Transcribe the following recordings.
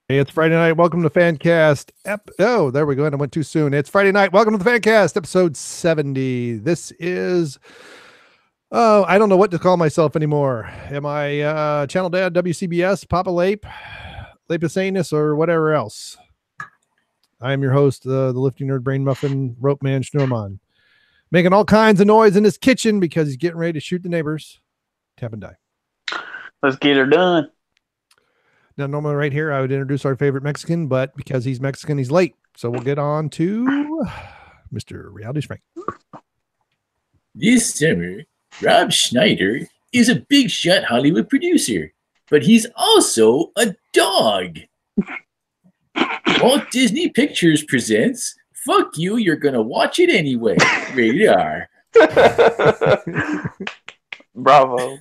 Hey, it's Friday night. Welcome to Fancast. Oh, there we go. And I went too soon. It's Friday night. Welcome to the Fancast, episode 70. This is, oh, I don't know what to call myself anymore. Am I Channel Dad, WCBS, Papa Lape, Lapisanus, or whatever else? I am your host, the Lifting Nerd Brain Muffin, Rope Man Schnorman, making all kinds of noise in his kitchen because he's getting ready to shoot the neighbors. Tap and die. Let's get her done. Now, normally right here, I would introduce our favorite Mexican, but because he's Mexican, he's late. So we'll get on to Mr. Reality's Frank. This summer, Rob Schneider is a big shot Hollywood producer, but he's also a dog. Walt Disney Pictures presents Fuck You, You're Gonna Watch It Anyway. Rated R. Bravo.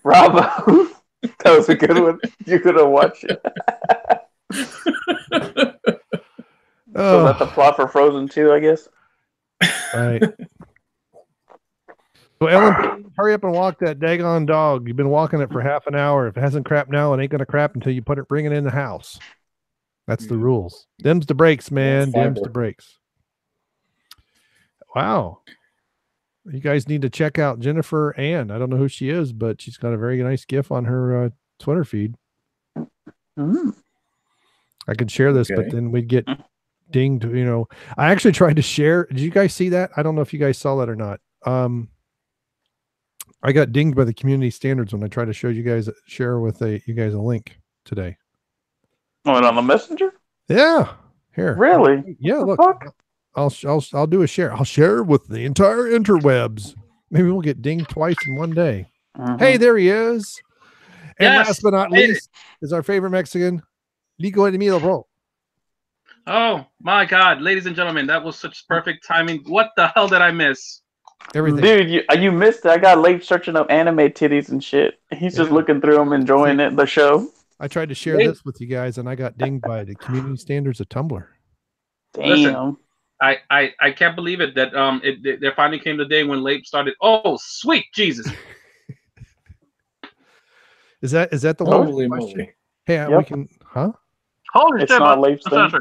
That was a good one. You're gonna watch it. So that's the plot for Frozen 2, I guess. Right. So Ellen, hurry up and walk that daggone dog. You've been walking it for half an hour. If it hasn't crapped now, it ain't gonna crap until you bring it in the house. That's the rules. Them's the breaks, man. Them's the breaks. Wow. You guys need to check out Jennifer Ann. I don't know who she is, but she's got a very nice GIF on her Twitter feed. I could share this, but then we'd get dinged. You know, I actually tried to share. Did you guys see that? I don't know if you guys saw that or not. I got dinged by the community standards when I tried to show you guys, share with you guys a link today. Oh, and on the messenger? Yeah. Here. Really? Yeah. Look. I'll do a share. I'll share with the entire interwebs. Maybe we'll get dinged twice in one day. Hey, there he is. And last but not least is our favorite Mexican, Lico Emilio Bro. Oh my God, ladies and gentlemen, that was such perfect timing. What the hell did I miss? Everything. Dude, you missed it. I got late searching up anime titties and shit. He's just looking through them, enjoying the show. I tried to share this with you guys, and I got dinged by the community standards of Tumblr. Damn. Listen, I can't believe it that there finally came the day when Lape started. Oh, sweet Jesus! Is that the Holy one? moly! Hey, we can, huh? Holy It's shit! not Lape's thing.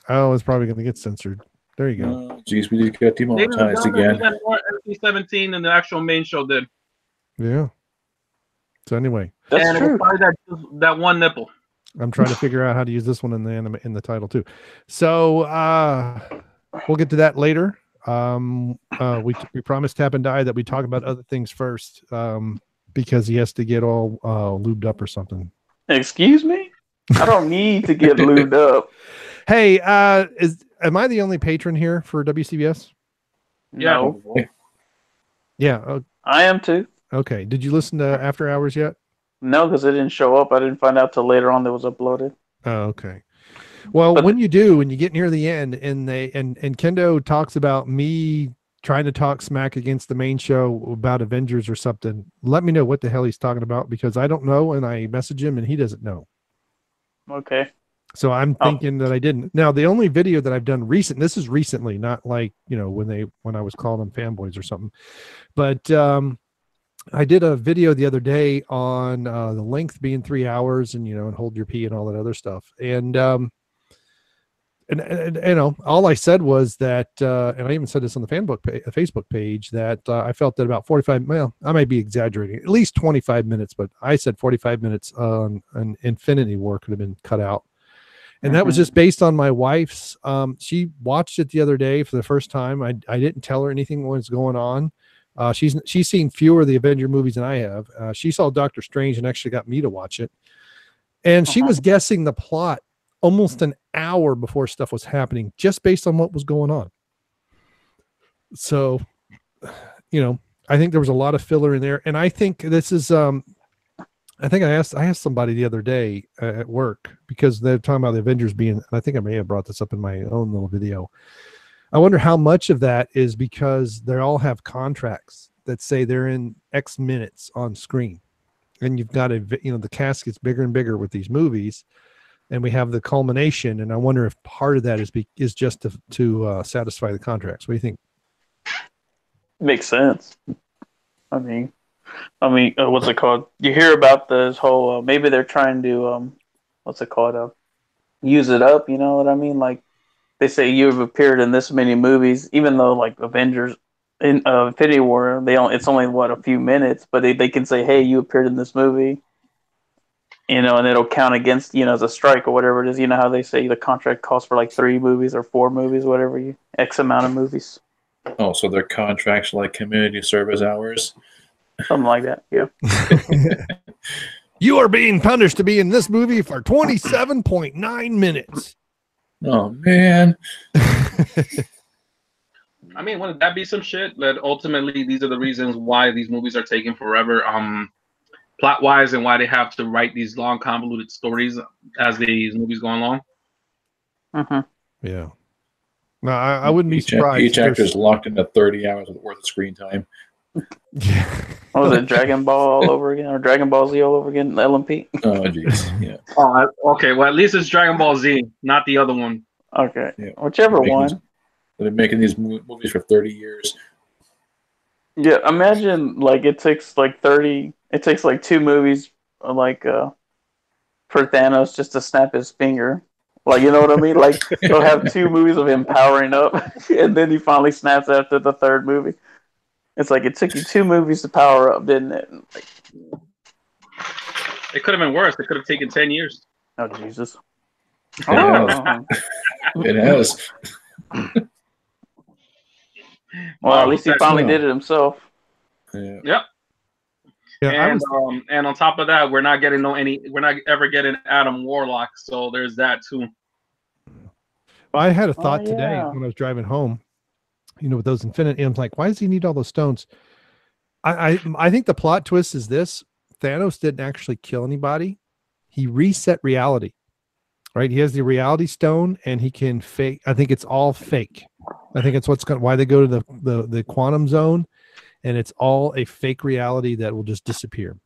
Oh, it's probably going to get censored. There you go. Jeez, we just got demonetized again. We got more FC-17 than the actual main show did. Yeah. So anyway, that's true. That one nipple. I'm trying to figure out how to use this one in the anime, in the title too. So we'll get to that later. We promised Tap and Die that we talk about other things first, because he has to get all lubed up or something. Excuse me? I don't need to get lubed up. Hey, am I the only patron here for WCBS? No. Yeah. I am too. Okay. Did you listen to After Hours yet? No, because it didn't show up. I didn't find out till later on that it was uploaded. Oh, okay. Well, when you do, when you get near the end, and Kendo talks about me trying to talk smack against the main show about Avengers or something, let me know what the hell he's talking about, because I don't know, and I message him and he doesn't know. Okay. So I'm thinking that I didn't. Now, the only video that I've done this is recently, not like, when I was calling them fanboys or something, but I did a video the other day on the length being 3 hours and, and hold your pee and all that other stuff. And all I said was that, and I even said this on the Facebook page, that I felt that about 45, well, I might be exaggerating, at least 25 minutes, but I said 45 minutes on an Infinity War could have been cut out. And that was just based on my wife's, she watched it the other day for the first time. I didn't tell her anything was going on. She's seen fewer of the Avenger movies than I have. She saw Doctor Strange and actually got me to watch it. And she was guessing the plot almost an hour before stuff was happening, just based on what was going on. So, I think there was a lot of filler in there. And I think this is, I think I asked somebody the other day at work, because they're talking about the Avengers being, and I think I may have brought this up in my own little video. I wonder how much of that is because they all have contracts that say they're in X minutes on screen, and you've got the cast gets bigger and bigger with these movies, and we have the culmination. And I wonder if part of that is just to satisfy the contracts. What do you think? Makes sense. I mean, what's it called? You hear about this whole, maybe they're trying to, what's it called? use it up. You know what I mean? Like they say you've appeared in this many movies, even though like Avengers in Infinity War, it's only what a few minutes, but they can say, hey, you appeared in this movie. You know, and it'll count against, as a strike or whatever it is. You know how they say the contract calls for like 3 movies or 4 movies, whatever X amount of movies. Oh, so their contracts like community service hours? Something like that, yeah. You are being punished to be in this movie for 27.9 minutes. Oh, man. I mean, wouldn't that be some shit? That ultimately these are the reasons why these movies are taking forever. Plot-wise, and why they have to write these long, convoluted stories as these movies go along. Mm-hmm. Yeah. No, I wouldn't be surprised. Each actor is locked into 30 hours worth of screen time. Yeah. What was it, Dragon Ball all over again? Or Dragon Ball Z all over again? LMP? Oh, jeez. Yeah. Oh, okay. Well, at least it's Dragon Ball Z, not the other one. Okay. Yeah. Whichever one. They've been making these movies for 30 years. Yeah, imagine like it takes like 2 movies like for Thanos just to snap his finger. Like, you know what I mean? Like they'll have 2 movies of him powering up and then he finally snaps after the 3rd movie. It's like it took you 2 movies to power up, didn't it? Like, it could have been worse. It could have taken 10 years. Oh Jesus. It has. Well, at least he finally did it himself. Yeah. Yep. Yeah, and on top of that, we're not ever getting Adam Warlock, so there's that too. I had a thought today yeah. when I was driving home, with those infinite M's, like, why does he need all those stones? I think the plot twist is this: Thanos didn't actually kill anybody. He reset reality, right? He has the reality stone and he can fake. I think it's all fake. I think it's why they go to the quantum zone, and it's all a fake reality that will just disappear.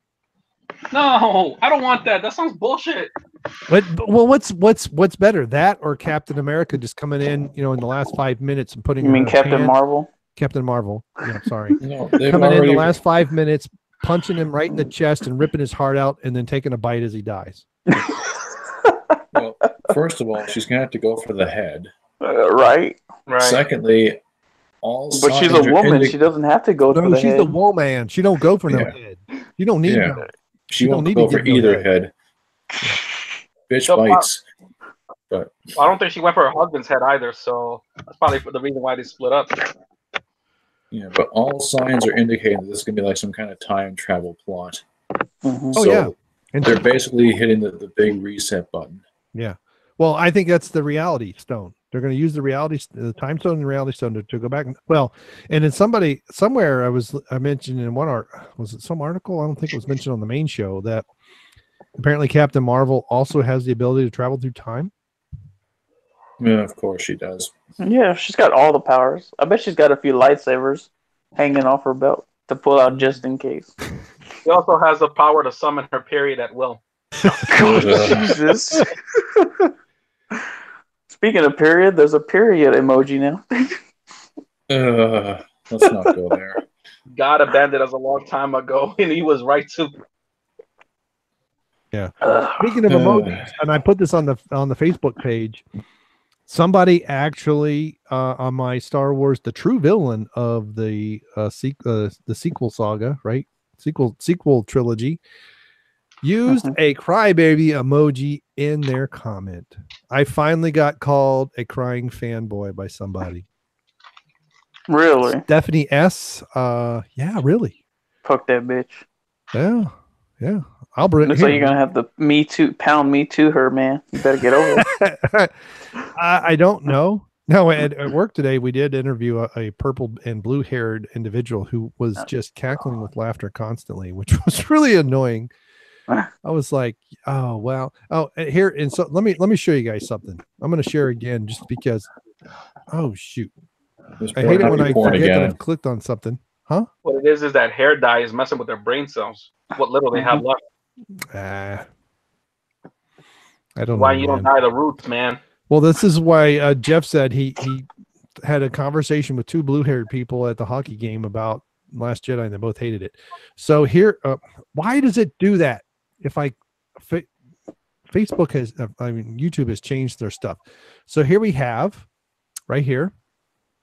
No, I don't want that. That sounds bullshit. What's better, that or Captain America just coming in, in the last 5 minutes and putting? You mean Captain Marvel? Captain Marvel. Yeah, sorry. No, coming in the last 5 minutes, punching him right in the chest and ripping his heart out, and then taking a bite as he dies. Well, first of all, she's gonna have to go for the head. Right. Secondly, but she's a woman. She doesn't have to go for the head. She's a woman. She don't go for no head. You don't need no. She won't go for either head. Bitch bites. But I don't think she went for her husband's head either, so that's probably the reason why they split up. Yeah, but all signs are indicating that this is gonna be like some kind of time travel plot. Mm-hmm. So and they're basically hitting the big reset button. Yeah. Well, I think that's the reality stone. They're going to use the time stone and the reality stone to go back. And then somewhere I mentioned in one was it some article? I don't think it was mentioned on the main show that apparently Captain Marvel also has the ability to travel through time. Yeah, of course she does. Yeah, she's got all the powers. I bet she's got a few lightsabers hanging off her belt to pull out just in case. She also has the power to summon her period at will. Jesus. Speaking of period, there's a period emoji now. Let's not go there. God abandoned us a long time ago, and he was right to. Yeah. Speaking of emojis, and I put this on the Facebook page. Somebody actually on my Star Wars, the true villain of the sequel saga, right? Sequel trilogy, used a crybaby emoji in their comment. I finally got called a crying fanboy by somebody. Really? Stephanie S. Yeah, really. Fuck that bitch. Yeah. I'll bring. Looks like you're gonna have to me too her, man. You better get over it. I don't know. No, at work today we did interview a purple and blue haired individual who was just cackling with laughter constantly, which was really annoying. I was like, oh wow. Oh, here, and so let me show you guys something. I'm gonna share again just because. Oh shoot. I hate it when I forget that I've clicked on something. Huh? What it is that hair dye is messing with their brain cells. What little they have left. I don't know. Why you don't dye the roots, man? Well, this is why Jeff said he had a conversation with 2 blue-haired people at the hockey game about Last Jedi, and they both hated it. So here, why does it do that? If I Facebook has, I mean, YouTube has changed their stuff. So here we have, right here.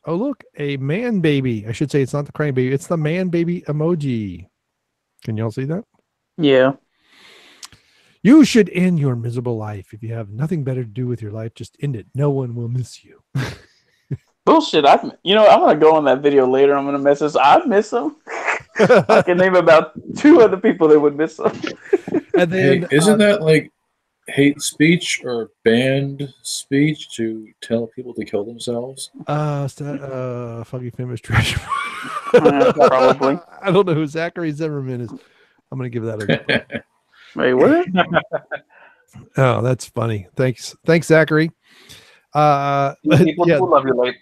Oh, look, a man baby. I should say it's not the crying baby. It's the man baby emoji. Can y'all see that? Yeah. You should end your miserable life. If you have nothing better to do with your life, just end it. No one will miss you. Bullshit. I'm gonna go on that video later. I'm gonna miss this. I'd miss him. I can name about 2 other people that would miss him. And then, hey, isn't that like hate speech or banned speech to tell people to kill themselves? Fucking famous treasure. Probably. I don't know who Zachary Zimmerman is. I'm gonna give that a Wait, what? Oh, that's funny. Thanks, Zachary. People yeah, love your life.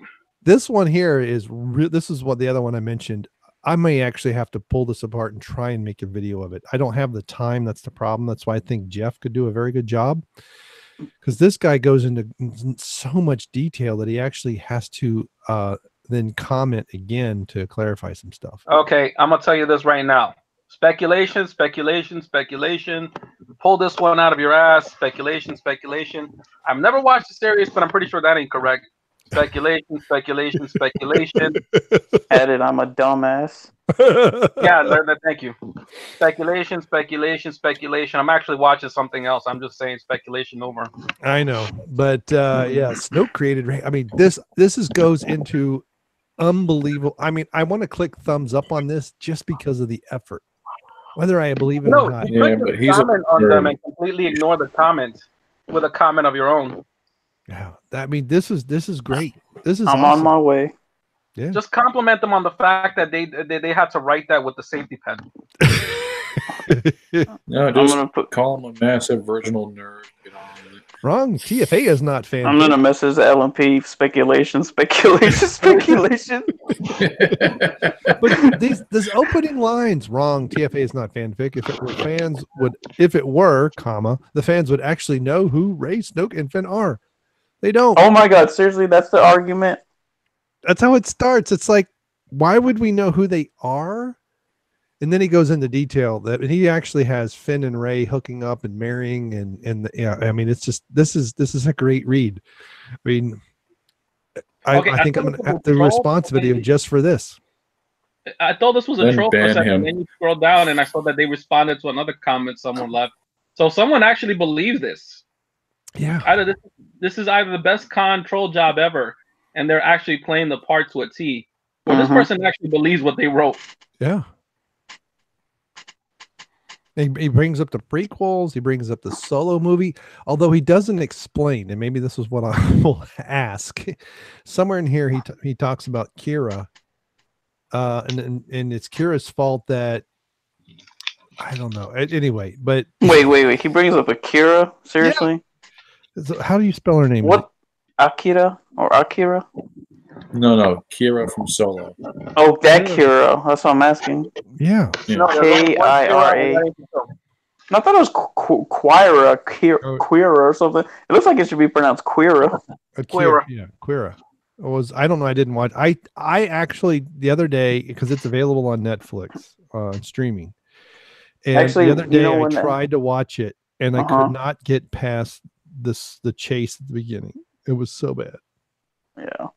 this one here is this is what the other one I mentioned. I may actually have to pull this apart and try and make a video of it. I don't have the time. That's the problem. That's why I think Jeff could do a very good job, because this guy goes into so much detail that he actually has to then comment again to clarify some stuff. Okay, I'm gonna tell you this right now. Speculation. Pull this one out of your ass. Speculation. I've never watched the series, but I'm pretty sure that ain't correct. Speculation. Added, I'm a dumbass. Yeah, thank you. Speculation. I'm actually watching something else. I'm just saying speculation over. I know, but yeah, Snoke created. I mean, this goes into unbelievable. I mean, I want to click thumbs up on this just because of the effort, whether I believe it or not. You could just comment on them and completely ignore the comment with a comment of your own. Yeah, I mean, this is great. This is. I'm awesome. on my way. Yeah. Just compliment them on the fact that they had to write that with the safety pen. No, just call him a massive virginal nerd. Get on with it. Wrong. TFA is not fan. I'm gonna message LMP. Speculation. But these opening lines, wrong. TFA is not fanfic. If it were, the fans would actually know who Rey, Snoke, and Finn are. They don't. Oh my god! Seriously, that's the argument. That's how it starts. It's like, why would we know who they are? And then he goes into detail that he actually has Finn and Rey hooking up and marrying, and yeah, I mean, it's just this is a great read. I mean, I think I'm gonna have the response video just for this. I thought this was a troll for a second, and then you scroll down, and I saw that they responded to another comment someone left. So someone actually believes this. Yeah. This is either the best con troll job ever, and they're actually playing the part to a T, or this person actually believes what they wrote. Yeah. He brings up the prequels. He brings up the Solo movie, although he doesn't explain. And maybe this is what I will ask. Somewhere in here, he talks about Kira, and it's Kira's fault that I don't know. Anyway, but wait. He brings up Akira. Seriously? Yeah. So how do you spell her name? What? Akira or Akira? No, Kira from Solo. Oh, that Kira. That's what I'm asking. Yeah. Kira. I thought it was Quira, Quira or something. It looks like it should be pronounced Quira. Quira. Yeah, Quira. I don't know. I didn't watch. I actually the other day, because it's available on Netflix streaming. And actually, the other day I tried to watch it and I could not get past the chase at the beginning. It was so bad. Yeah.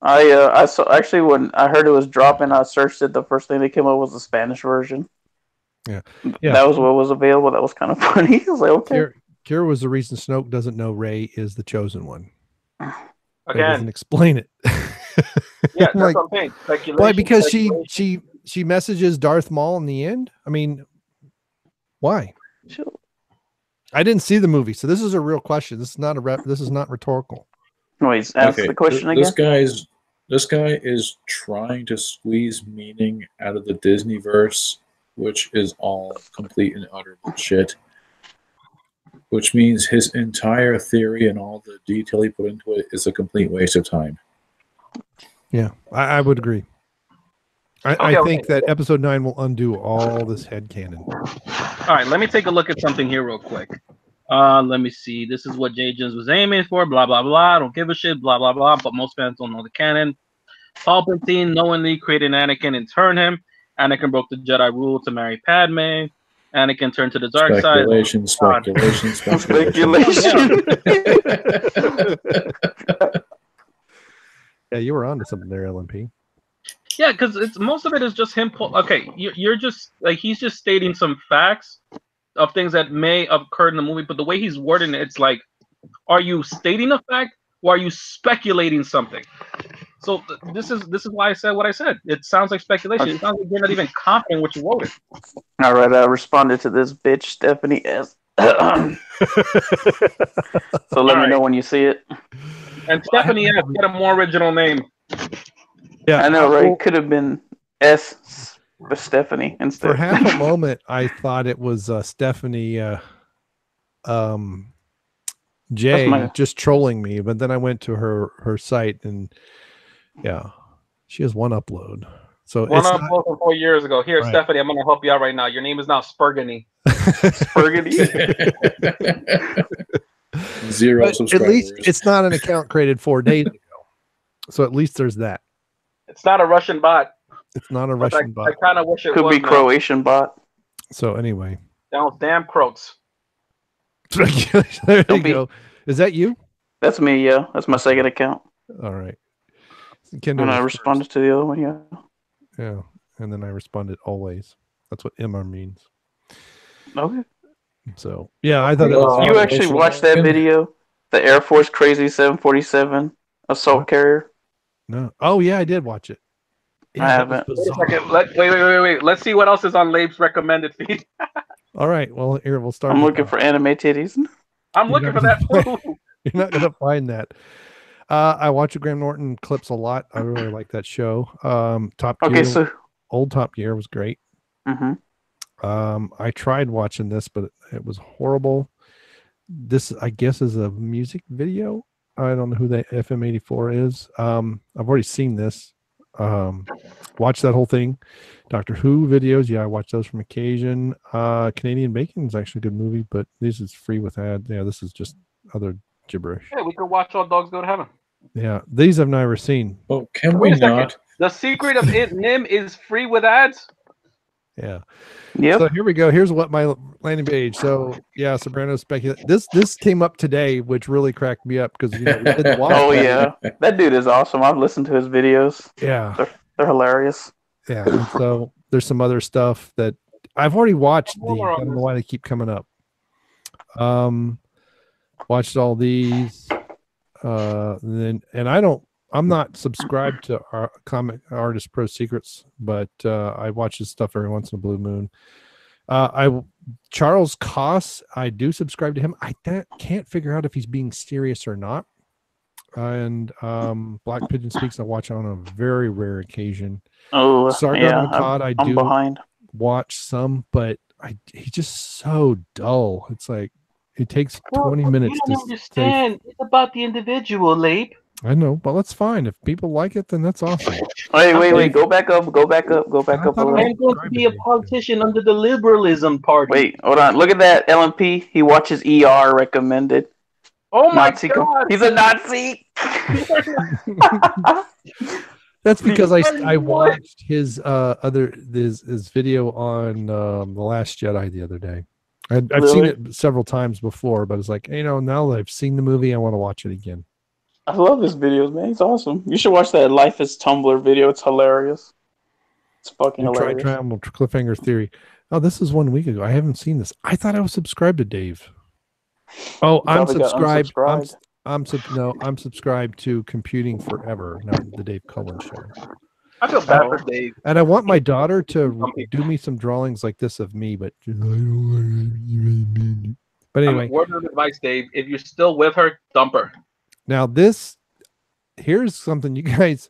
I saw, actually, when I heard it was dropping, I searched it. The first thing that came up was the Spanish version. Yeah. That was what was available. That was kind of funny. I was like, okay. Kira was the reason Snoke doesn't know Rey is the chosen one. Again, doesn't explain it. Yeah, that's what I'm saying. Speculation. Why? Because she messages Darth Maul in the end. I mean, why? Sure. I didn't see the movie, so this is a real question. This is not rhetorical. Wait, ask the question again. This guy is trying to squeeze meaning out of the Disneyverse, which is all complete and utter bullshit. Which means his entire theory and all the detail he put into it is a complete waste of time. Yeah, I would agree. I think that episode 9 will undo all this headcanon. All right, let me take a look at something here real quick. Let me see. This is what J. Jones was aiming for. Blah, blah, blah. I don't give a shit. Blah, blah, blah. But most fans don't know the canon. Palpatine knowingly created Anakin and turned him. Anakin broke the Jedi rule to marry Padme. Anakin turned to the dark side. Speculation. Yeah, you were onto something there, LMP. Yeah, because it's most of it is just him. Okay, you're just like he's just stating some facts of things that may have occurred in the movie, but the way he's wording it, it's like, are you stating a fact or are you speculating something? So this is why I said what I said. It sounds like speculation. It sounds like you're not even confident what you wrote it. All right, I responded to this bitch, Stephanie S. So let me know when you see it. And Stephanie S. Got a more original name. Yeah, I know, right? Could have been S for Stephanie instead. For half a moment, I thought it was Stephanie J just trolling me, but then I went to her site and yeah, she has one upload. So one upload from 4 years ago. Here, right. Stephanie, I'm going to help you out right now. Your name is now Spurgany. Spurgany. Zero but subscribers. At least it's not an account created 4 days ago. So at least there's that. It's not a Russian bot. It's not a Russian bot. I kind of wish it could was. Could be Croatian bot. So anyway. Damn Croats. There you go. Is that you? That's me, yeah. That's my second account. All right. And I responded to the other one, yeah. Yeah. And then I responded always. That's what MR means. Okay. So yeah, I thought it was you actually watched that video? The Air Force Crazy 747 assault carrier? No. Oh yeah, I did watch it. Yeah, I haven't. Wait a second. Wait. Let's see what else is on Labe's recommended feed. All right. Well, here we'll start. I'm looking for anime titties. I'm looking for that too. You're not gonna find that. I watch Graham Norton clips a lot. I really like that show. Top Gear. So old Top Gear was great. Mm-hmm. I tried watching this, but it was horrible. This, I guess, is a music video. I don't know who the FM84 is. I've already seen this. Watched that whole thing. Doctor Who videos, yeah, I watch those from occasion. Canadian Bacon is actually a good movie, but this is free with ads. Yeah, this is just other gibberish. Yeah, we could watch All Dogs Go to Heaven. Yeah, these I've never seen. Oh, can we not? The Secret of Nim is free with ads. Yeah. Yeah. So here we go. Here's what my landing page. So yeah, Sopranos speculate. This came up today, which really cracked me up because we didn't watch. Oh yeah, that dude is awesome. I've listened to his videos. Yeah, they're hilarious. Yeah. And so there's some other stuff that I've already watched. I don't know why they keep coming up. Watched all these. I'm not subscribed to our Comic Artist Pro Secrets, but I watch his stuff every once in a blue moon. Charles Koss, I do subscribe to him. I can't figure out if he's being serious or not. And Black Pigeon Speaks, I watch on a very rare occasion. Oh, Sargon Akkad, I do watch some, but he's just so dull. It's like it takes 20 minutes. You don't understand. It's about the individual, Lape. I know, but that's fine. If people like it, then that's awesome. Wait. Go back up. I'm going to be a politician under the liberalism party. Wait, hold on. Look at that. LMP. He watches ER recommended. Oh my God. He's a Nazi. That's because I watched his video on The Last Jedi the other day. I've seen it several times before, but it's like, now that I've seen the movie, I want to watch it again. I love his videos, man. He's awesome. You should watch that Life is Tumblr video. It's hilarious. It's fucking hilarious. Triangle Cliffhanger Theory. Oh, this is 1 week ago. I haven't seen this. I thought I was subscribed to Dave. Oh, I'm subscribed. I'm subscribed to Computing Forever, not the Dave Cullen Show. I feel bad for Dave. And I want my daughter to do me some drawings like this of me, but anyway. Word of advice, Dave. If you're still with her, dump her. Now here's something you guys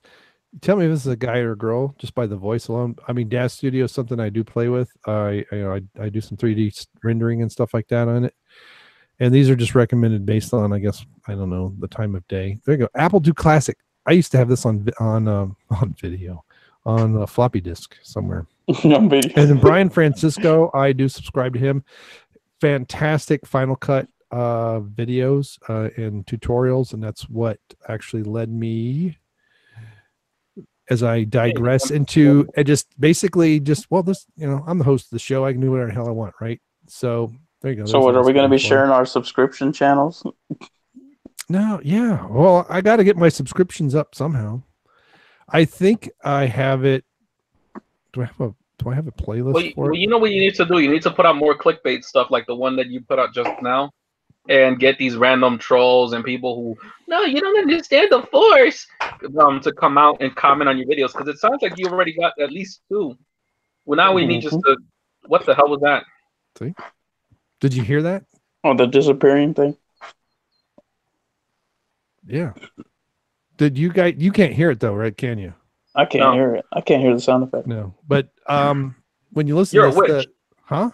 tell me if this is a guy or a girl just by the voice alone. I mean, Daz Studio is something I do play with. I do some 3D rendering and stuff like that on it. And these are just recommended based on, I guess, I don't know, the time of day. There you go. Apple II Classic. I used to have this on video, on a floppy disk somewhere. And then Brian Francisco, I do subscribe to him. Fantastic Final Cut videos and tutorials, and that's what actually led me as I digress into just basically well, this, I'm the host of the show. I can do whatever the hell I want, right? So there you go. So what are we going to be sharing our subscription channels? No, yeah. Well, I got to get my subscriptions up somehow. I think I have it. Do I have a playlist for it? Well, you know what you need to do? You need to put out more clickbait stuff like the one that you put out just now, and get these random trolls and people who, no, you don't understand the Force, to come out and comment on your videos, because it sounds like you already got at least 2. Well, now we need just to. What the hell was that? See? Did you hear that? Oh, the disappearing thing. Yeah. Did you guys? You can't hear it though, right? Can you? I can't hear it. I can't hear the sound effect. No, but when you listen, You're to a witch. Huh?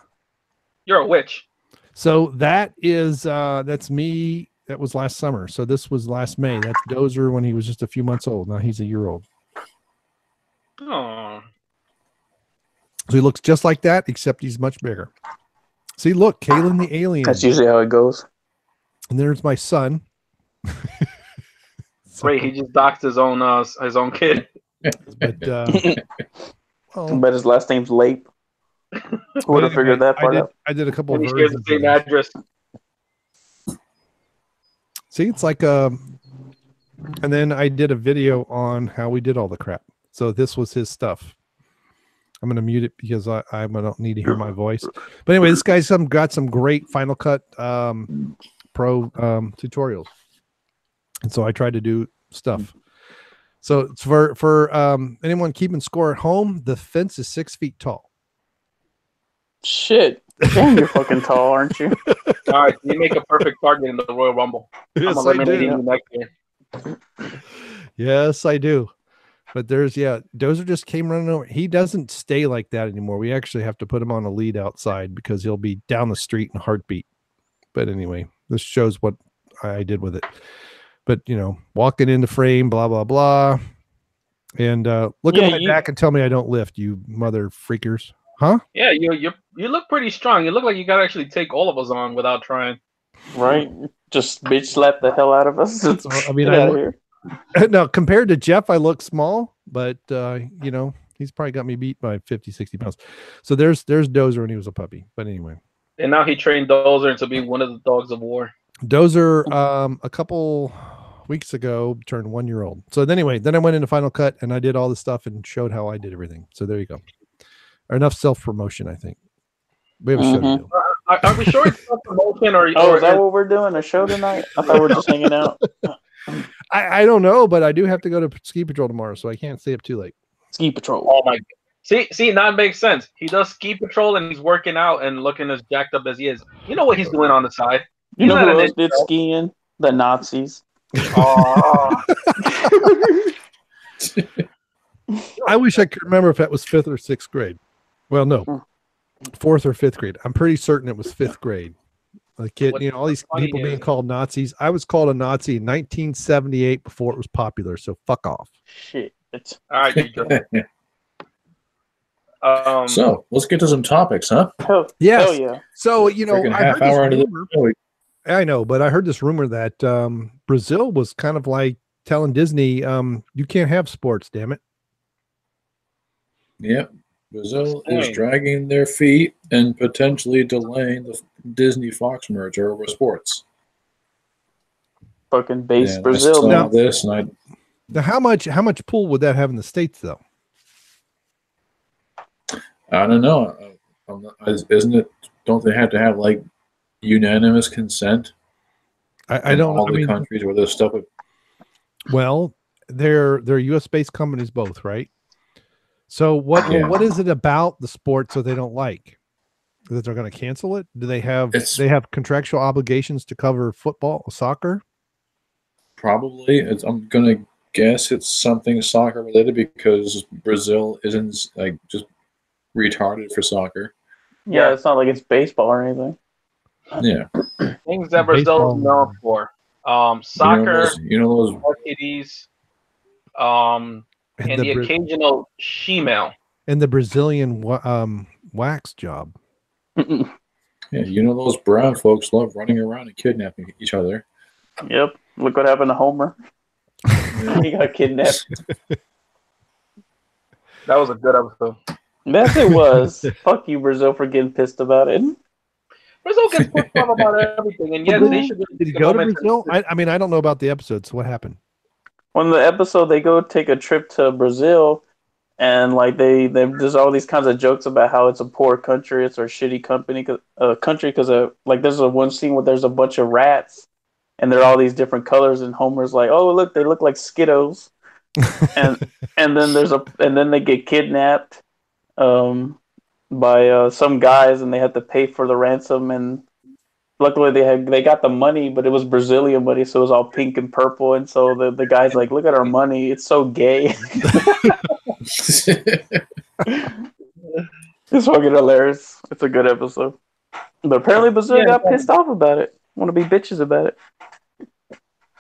You're a witch. So that is that's me. That was last summer. So this was last May. That's Dozer when he was just a few months old. Now he's a year old. Oh. So he looks just like that, except he's much bigger. See, look, Kalen the alien. That's usually how it goes. And there's my son. Great, he just doxed his own kid. But I bet his last name's Lape. Who would have figured that part out? I did a couple of And he shares the versions. same address. See, it's like and then I did a video on how we did all the crap. So this was his stuff. I'm going to mute it because I don't need to hear my voice. But anyway, this guy's got some great Final Cut Pro tutorials. And so I tried to do stuff. So it's for anyone keeping score at home, the fence is 6 feet tall. Shit. Damn, you're fucking tall, aren't you? All right, you make a perfect target in the Royal Rumble. Yes, I'm eliminating you next year. Yes, I do. But Dozer just came running over. He doesn't stay like that anymore. We actually have to put him on a lead outside because he'll be down the street in a heartbeat. But anyway, this shows what I did with it. But, walking into frame, blah, blah, blah. And look at my back and tell me I don't lift, you mother freakers. Huh? Yeah, you look pretty strong. You look like you got to actually take all of us on without trying. Right? Just bitch slap the hell out of us. So, I mean, now, compared to Jeff, I look small, but, he's probably got me beat by 50, 60 pounds. So there's Dozer when he was a puppy. But anyway. And now he trained Dozer to be one of the dogs of war. Dozer, a couple weeks ago, turned 1 year old. So anyway, then I went into Final Cut and I did all the stuff and showed how I did everything. So there you go. Enough self-promotion, I think. We have a show to do. Are we sure it's self-promotion or? Oh, is that what we're doing? A show tonight? I thought we were just hanging out. I don't know, but I do have to go to ski patrol tomorrow, so I can't stay up too late. Ski patrol. Oh my! See, that makes sense. He does ski patrol and he's working out and looking as jacked up as he is. You know what he's doing on the side? You know who else did skiing? The Nazis. Oh. I wish I could remember if that was 5th or 6th grade. Well, no, 4th or 5th grade. I'm pretty certain it was 5th grade. The kid, all these people being called Nazis. I was called a Nazi in 1978 before it was popular. So fuck off. Shit. All right. So let's get to some topics, huh? Yes. Hell yeah. So I know, but I heard this rumor that Brazil was kind of like telling Disney, you can't have sports, damn it. Yep. Brazil is dragging their feet and potentially delaying the Disney Fox merger over sports. Fucking base Brazil. Now this and now how much pull would that have in the States though? I don't know. Isn't it? Don't they have to have like unanimous consent? I don't know. All the countries where this stuff. Well, they're U.S. based companies both, right? So what is it about the sports that they don't like? That they're going to cancel it? Do they have contractual obligations to cover football, soccer? Probably. I'm going to guess it's something soccer related because Brazil isn't like just retarded for soccer. Yeah, it's not like it's baseball or anything. Yeah. Things that Brazil is known for. Soccer, those RTDs, and the occasional shemale. And the Brazilian wax job. Yeah, those brown folks love running around and kidnapping each other. Yep. Look what happened to Homer. He got kidnapped. That was a good episode. Yes, it was. Fuck you, Brazil, for getting pissed about it. Brazil gets pissed off about everything, and yet they should just Did he take a go to moment Brazil? I mean, I don't know about the episodes. What happened? On the episode, they go take a trip to Brazil, and like there's all these kinds of jokes about how it's a poor country, it's a shitty country because like there's a one scene where there's a bunch of rats, and they're all these different colors, and Homer's like, oh look, they look like Skittles, and then they get kidnapped, by some guys, and they had to pay for the ransom, and luckily they got the money, but it was Brazilian money, so it was all pink and purple, and so the guy's like, look at our money, it's so gay. It's fucking hilarious. It's a good episode. But apparently Brazil got pissed off about it. Want to be bitches about it.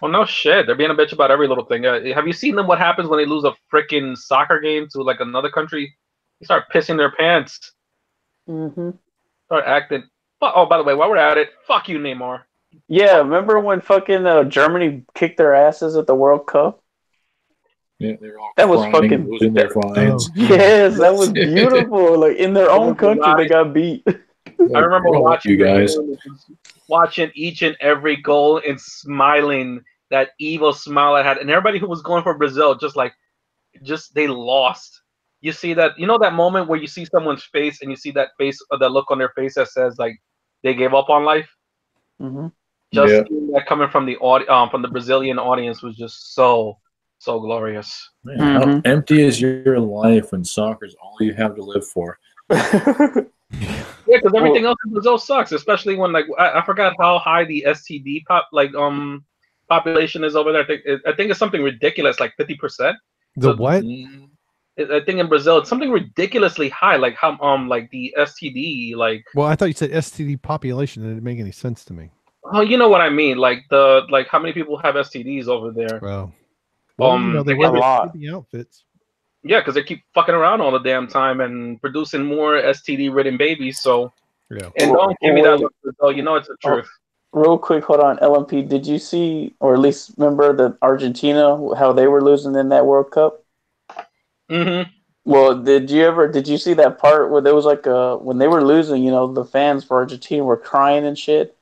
Well, no shit. They're being a bitch about every little thing. Have you seen them? What happens when they lose a freaking soccer game to like another country? They start pissing their pants. Mm-hmm. Start acting. Oh, by the way, while we're at it, fuck you, Neymar. Yeah, remember when fucking Germany kicked their asses at the World Cup? Yeah, they're all That was crying, fucking losing their fines. Yes, that was beautiful. Like in their own country, they got beat. I remember watching you guys. Watching each and every goal and smiling, that evil smile I had, and everybody who was going for Brazil, just they lost. You see that, you know, that moment where you see someone's face and you see that face, that look on their face that says like they gave up on life. Mm-hmm. Just seeing that coming from the Brazilian audience was just so glorious. Man, how empty is your life when soccer's all you have to live for? Yeah, because everything else in Brazil sucks, especially when like I forgot how high the STD population is over there. I think it's something ridiculous, like 50%. The what? I think in Brazil it's something ridiculously high, like how like the STD, like. Well, I thought you said STD population. It didn't make any sense to me. Oh, you know what I mean, like how many people have STDs over there? Well, you know, they wear the outfits. Yeah, because they keep fucking around all the damn time and producing more STD-ridden babies. So, yeah. And don't give me that look, though. You know it's the truth. Real quick, hold on, LMP. Did you see, or at least remember, that Argentina, how they were losing in that World Cup? Mm-hmm. Well, did you see that part where there was like when they were losing, you know, the fans for Argentina were crying and shit,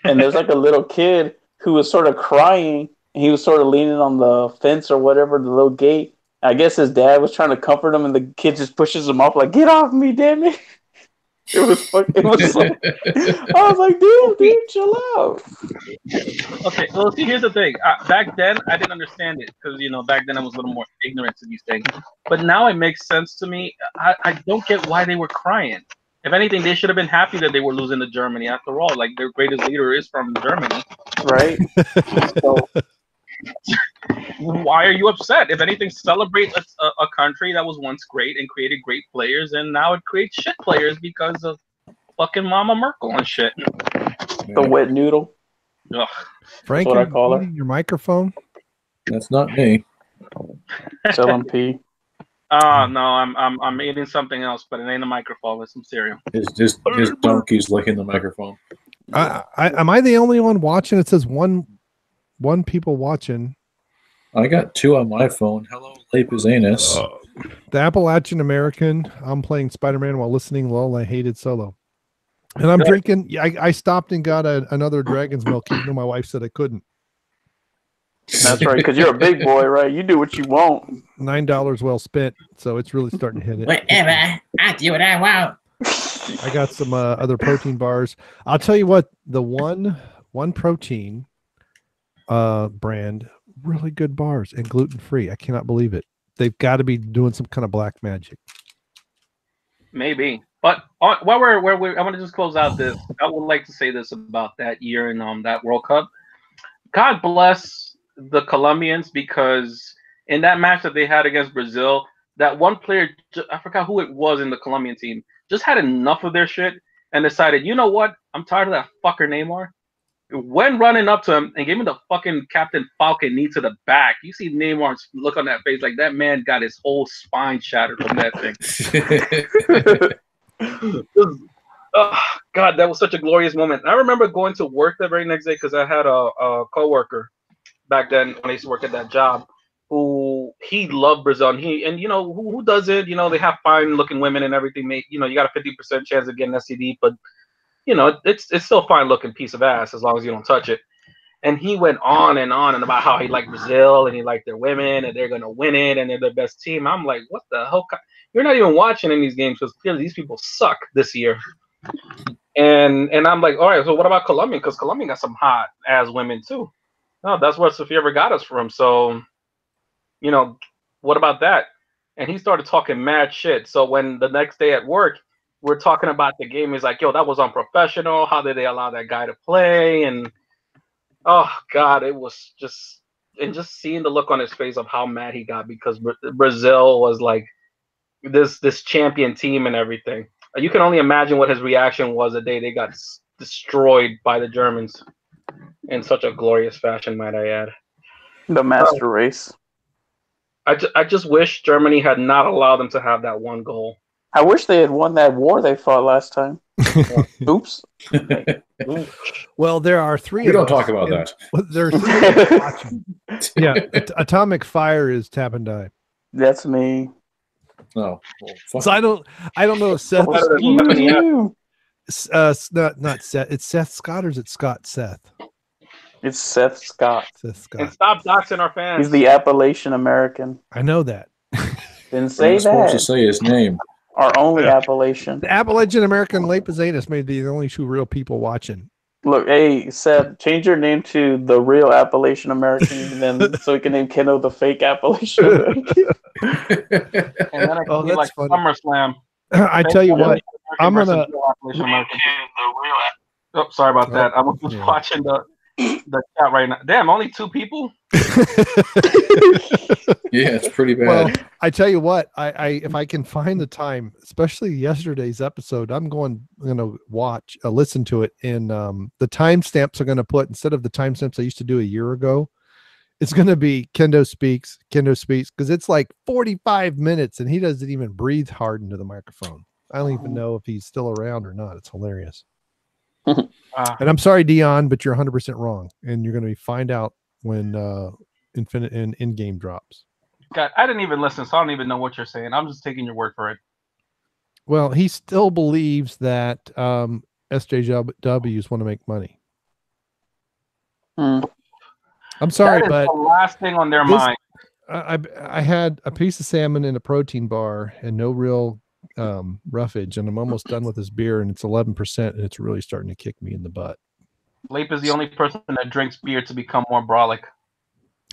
and there's like a little kid who was sort of crying, and he was sort of leaning on the fence or whatever, the little gate. I guess his dad was trying to comfort him, and the kid just pushes him off like, "Get off me, damn it!" It was so, I was like, dude, chill out. Okay, well, see, here's the thing. Back then, I didn't understand it because, you know, back then I was a little more ignorant to these things. But now it makes sense to me. I don't get why they were crying. If anything, they should have been happy that they were losing to Germany. After all, like, their greatest leader is from Germany. Right? So, why are you upset? If anything, celebrate a country that was once great and created great players, and now it creates shit players because of fucking Mama Merkel and shit. The wet noodle. Ugh. Frank, what are I call you her. eating your microphone? That's not me. LMP. No, I'm eating something else, but it ain't a microphone. It's some cereal. His donkey's licking the microphone. Am I the only one watching? It says one people watching. I got 2 on my phone. Hello, Lapis Anus. The Appalachian American. I'm playing Spider-Man while listening. Lol, I hated Solo. And I'm drinking. I stopped and got another Dragon's Milk, even though my wife said I couldn't. That's right, because you're a big boy, right? You do what you want. $9 well spent. So it's really starting to hit it. Whatever. I do what I want. I got some other protein bars. I'll tell you what, the one protein brand, really good bars and gluten-free. I cannot believe it. They've got to be doing some kind of black magic. Maybe. But while we're I want to just close out this. I would like to say this about that year in that World Cup. God bless the Colombians, because in that match that they had against Brazil, that one player, I forgot who it was in the Colombian team, just had enough of their shit and decided, you know what? I'm tired of that fucker Neymar. Went running up to him and gave him the fucking Captain Falcon knee to the back. You see Neymar's look on that face, like that man got his whole spine shattered from that thing. Oh, God, that was such a glorious moment. I remember going to work the very next day because I had a coworker back then when I used to work at that job who he loved Brazil, and who doesn't? They have fine looking women and everything. You got a 50% chance of getting STD, but it's still a fine looking piece of ass as long as you don't touch it. And he went on and about how he liked Brazil and he liked their women and they're gonna win it and they're the best team. I'm like, what the hell? You're not even watching in these games because clearly these people suck this year. And I'm like, all right, so what about Colombia? Because Colombia got some hot ass women too. No, that's what Sofia Vergara's from. So, what about that? And he started talking mad shit. So when the next day at work, we're talking about the game, he's like, yo, that was unprofessional. How did they allow that guy to play? And oh God, it was just seeing the look on his face of how mad he got because Brazil was like this champion team and everything. You can only imagine what his reaction was the day they got destroyed by the Germans in such a glorious fashion, might I add. The master race. I just wish Germany had not allowed them to have that one goal. I wish they had won that war they fought last time. Oops. Well, there are three. We don't talk about that. There are three of us watching. Yeah, Atomic Fire is Tap and Die. That's me. No. Well, So I don't know if Seth. Not Seth. It's Seth Scott or is it Scott Seth? It's Seth Scott. Seth Scott. And stop doxing our fans. He's the Appalachian American. I know that. Didn't say I'm supposed to that. say his name. Our only Appalachian. The Appalachian American Late Posadas may be the only two real people watching. Look, hey, Seth, change your name to the real Appalachian American, then so we can name Kendall the fake Appalachian American. And then I can be that's like funny. SummerSlam. I tell you what, I'm gonna. Oh, sorry about that. I'm just watching the chat right now. Damn, only 2 people. Yeah, it's pretty bad. Well, I tell you what, I if I can find the time, especially yesterday's episode, I'm going to watch, listen to it, and the timestamps are going to put, instead of the timestamps I used to do a year ago, it's going to be Kendo speaks, because it's like 45 minutes and he doesn't even breathe hard into the microphone. I don't even know if he's still around or not. It's hilarious. And I'm sorry, Dion, but you're 100% wrong, and you're going to find out when Infinite and in-game drops. God, I didn't even listen, so I don't even know what you're saying. I'm just taking your word for it. Well, he still believes that SJWs want to make money. I'm sorry, That is but the last thing on their mind. I had a piece of salmon in a protein bar and no real roughage, and I'm almost done with this beer, and it's 11%, and it's really starting to kick me in the butt. Leip is the only person that drinks beer to become more brolic.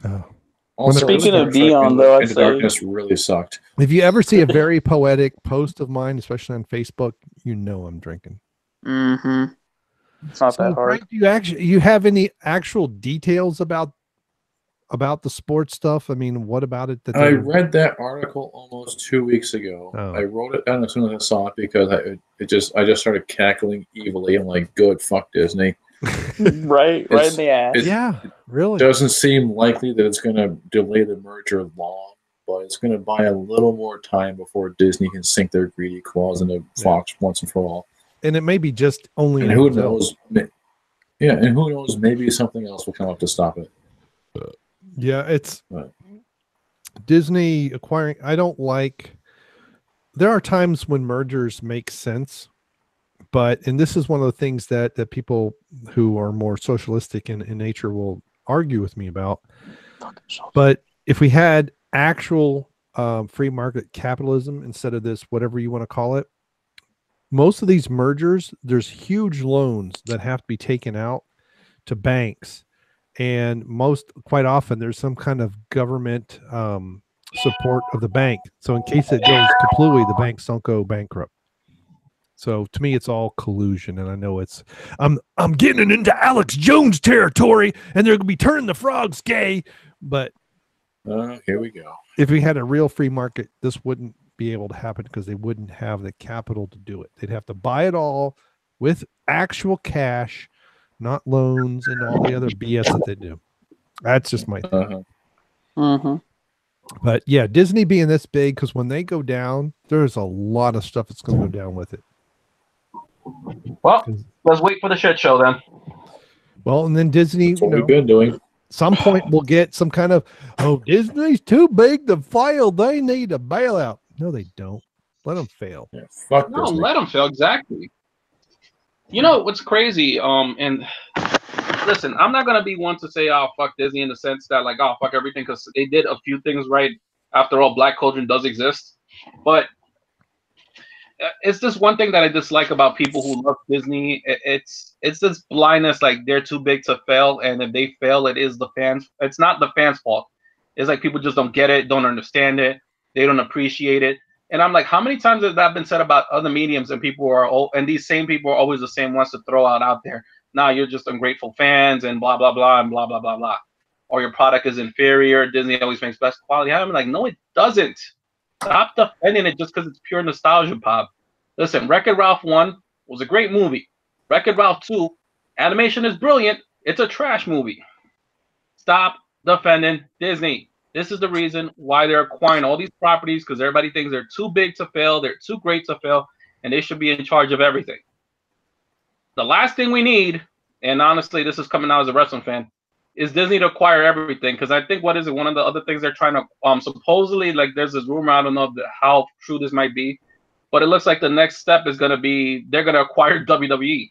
Oh. Also, Speaking of Star Trek Dion, though, I'd Into say Darkness really sucked. If you ever see a very poetic post of mine, especially on Facebook, you know I'm drinking. mm-hmm. It's not So, that hard. Frank, do you have any actual details about the sports stuff? I mean, what about it? I read that article almost 2 weeks ago. Oh. I wrote it down as soon as I saw it because I just started cackling evilly. I'm like, good, fuck Disney. right in the ass. Yeah, really. It doesn't seem likely that it's going to delay the merger long, but it's going to buy a little more time before Disney can sink their greedy claws into Fox once and for all. And it may be just only. And who knows? Yeah, and who knows? Maybe something else will come up to stop it. Yeah, it's Disney acquiring. I don't like. There are times when mergers make sense, and this is one of the things that people who are more socialistic in nature will argue with me about. But if we had actual free market capitalism instead of this, whatever you want to call it, most of these mergers, there's huge loans that have to be taken out to banks. And quite often, there's some kind of government support of the bank. So in case it goes completely, the banks don't go bankrupt. So to me, it's all collusion. And I know I'm getting into Alex Jones territory, and they're going to be turning the frogs gay. But here we go. If we had a real free market, this wouldn't be able to happen because they wouldn't have the capital to do it. They'd have to buy it all with actual cash, not loans and all the other BS that they do. That's just my thing. But yeah, Disney being this big, because when they go down, there's a lot of stuff that's going to go down with it. Well, let's wait for the shit show then. Well, and then Disney, That's what we've been doing. Some point we'll get some kind of, oh, Disney's too big to fail. They need a bailout. No, they don't. Let them fail. Yeah, fuck No, Disney. let them fail. Exactly. You know what's crazy? And listen, I'm not gonna be one to say, "Oh, fuck Disney," in the sense that, like, "Oh, fuck everything," because they did a few things right. After all, black culture does exist, but it's just one thing that I dislike about people who love Disney. It's this blindness, like they're too big to fail, and if they fail, it is the fans. It's not the fans' fault. It's like people just don't get it, don't understand it, they don't appreciate it. And I'm like, how many times has that been said about other mediums? And people are, and these same people are always the same ones to throw out there. Nah, you're just ungrateful fans, and blah blah blah, and blah blah blah blah. Or your product is inferior. Disney always makes best quality. I'm like, no, it doesn't. Stop defending it just because it's pure nostalgia pop. Listen, Wreck-It Ralph 1 was a great movie. Wreck-It Ralph 2, animation is brilliant. It's a trash movie. Stop defending Disney. This is the reason why they're acquiring all these properties, because everybody thinks they're too big to fail, they're too great to fail, and they should be in charge of everything. The last thing we need, and honestly, this is coming out as a wrestling fan, is Disney to acquire everything. Because I think, what is it? One of the other things they're trying to, supposedly, like, there's this rumor, I don't know how true this might be, but it looks like the next step is going to be they're going to acquire WWE.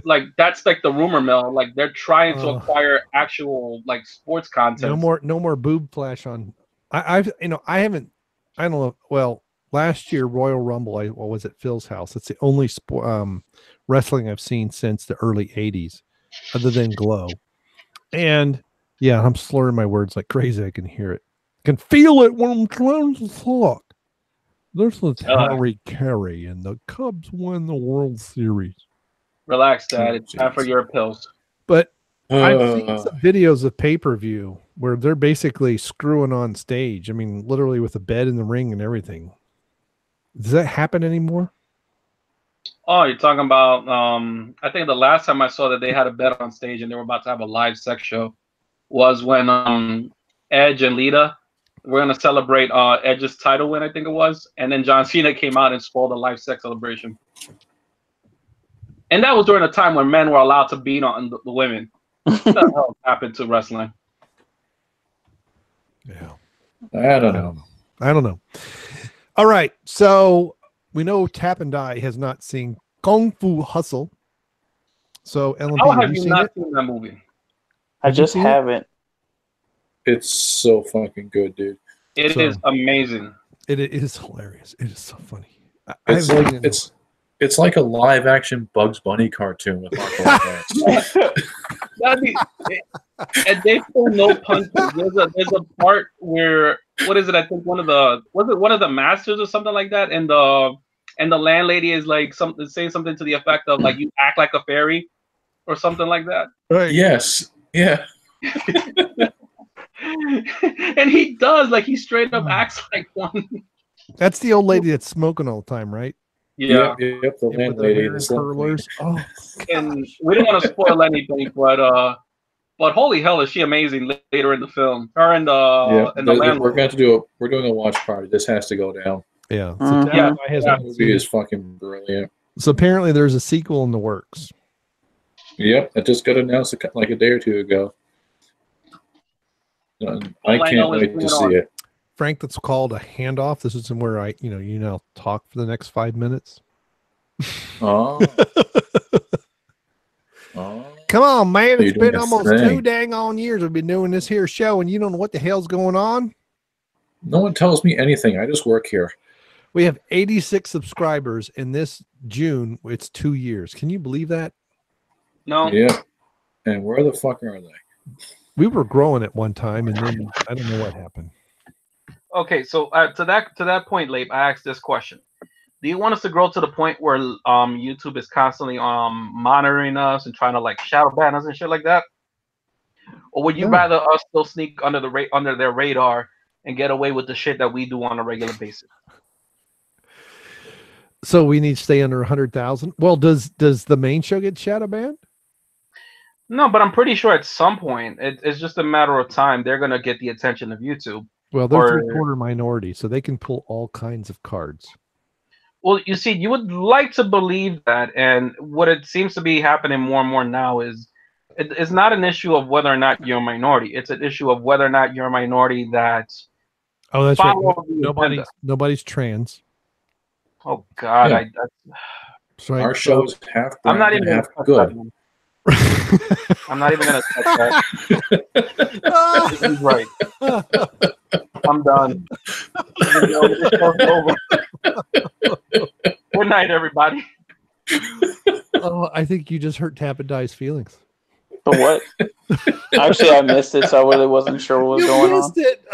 Like that's like the rumor mill. Like they're trying to acquire actual like sports content. No more boob flash on. I don't know. Well, last year Royal Rumble, what was it? Phil's house. It's the only wrestling I've seen since the early '80s, other than Glow. And yeah, I'm slurring my words like crazy. I can hear it. I can feel it when I'm trying to talk. This was Harry Carey, and the Cubs won the World Series. Relax, Dad. It's time for your pills. But I've seen some videos of pay-per-view where they're basically screwing on stage. I mean, literally with a bed in the ring and everything. Does that happen anymore? Oh, you're talking about, I think the last time I saw that they had a bed on stage and they were about to have a live sex show was when Edge and Lita were going to celebrate Edge's title win, I think it was. And then John Cena came out and spoiled the live sex celebration. And that was during a time when men were allowed to beat on the women. What the hell happened to wrestling? Yeah. I don't know. All right. So we know Tap and Die has not seen Kung Fu Hustle. So Ellen, How have you not seen that movie? I just haven't. It's so fucking good, dude. It is amazing. It is hilarious. It is so funny. It's like a live action Bugs Bunny cartoon with Margot Robbie. And they pull no punches. There's a part where, what is it? I think one of the masters or something like that, and the landlady is like saying something to the effect of like, you act like a fairy or something like that. Right. Yes. Yeah. And he does, like, he straight up acts like one. That's the old lady that's smoking all the time, right? Yeah. Yep, the landlady. The curlers. Oh, and we don't want to spoil anything, but holy hell, is she amazing later in the film? Her and the landlord. We're doing a watch party. This has to go down. Yeah. That movie is fucking brilliant. So apparently there's a sequel in the works. Yep, it just got announced like a day or two ago. I can't wait to see it. Frank, that's called a handoff. This is where you now talk for the next 5 minutes. Oh. Come on, man. It's been almost 2 dang on years we've been doing this here show, and you don't know what the hell's going on? No one tells me anything. I just work here. We have 86 subscribers, in this June, it's 2 years. Can you believe that? No. Yeah. And where the fuck are they? We were growing at one time, and then I don't know what happened. Okay, so to that point, Lape, I asked this question: do you want us to grow to the point where YouTube is constantly monitoring us and trying to like shadow ban us and shit like that, or would you rather us still sneak under their radar and get away with the shit that we do on a regular basis? So we need to stay under 100,000. Well, does the main show get shadow banned? No, but I'm pretty sure at some point it's just a matter of time. They're gonna get the attention of YouTube. Well, they're 3/4 minority, so they can pull all kinds of cards. Well, you see, you would like to believe that, and what it seems to be happening more and more now is it's not an issue of whether or not you're a minority. It's an issue of whether or not you're a minority that Oh, that's right. follow the agenda. Nobody's trans. Oh God, Yeah. That's right. Our show is half I'm brown not and even half gonna good. I'm not even gonna touch that. He's right. I'm done. This show's over. Good night, everybody. Oh, I think you just hurt Tap and Die's feelings. But what? Actually, I missed it, so I really wasn't sure what was going on. You missed it.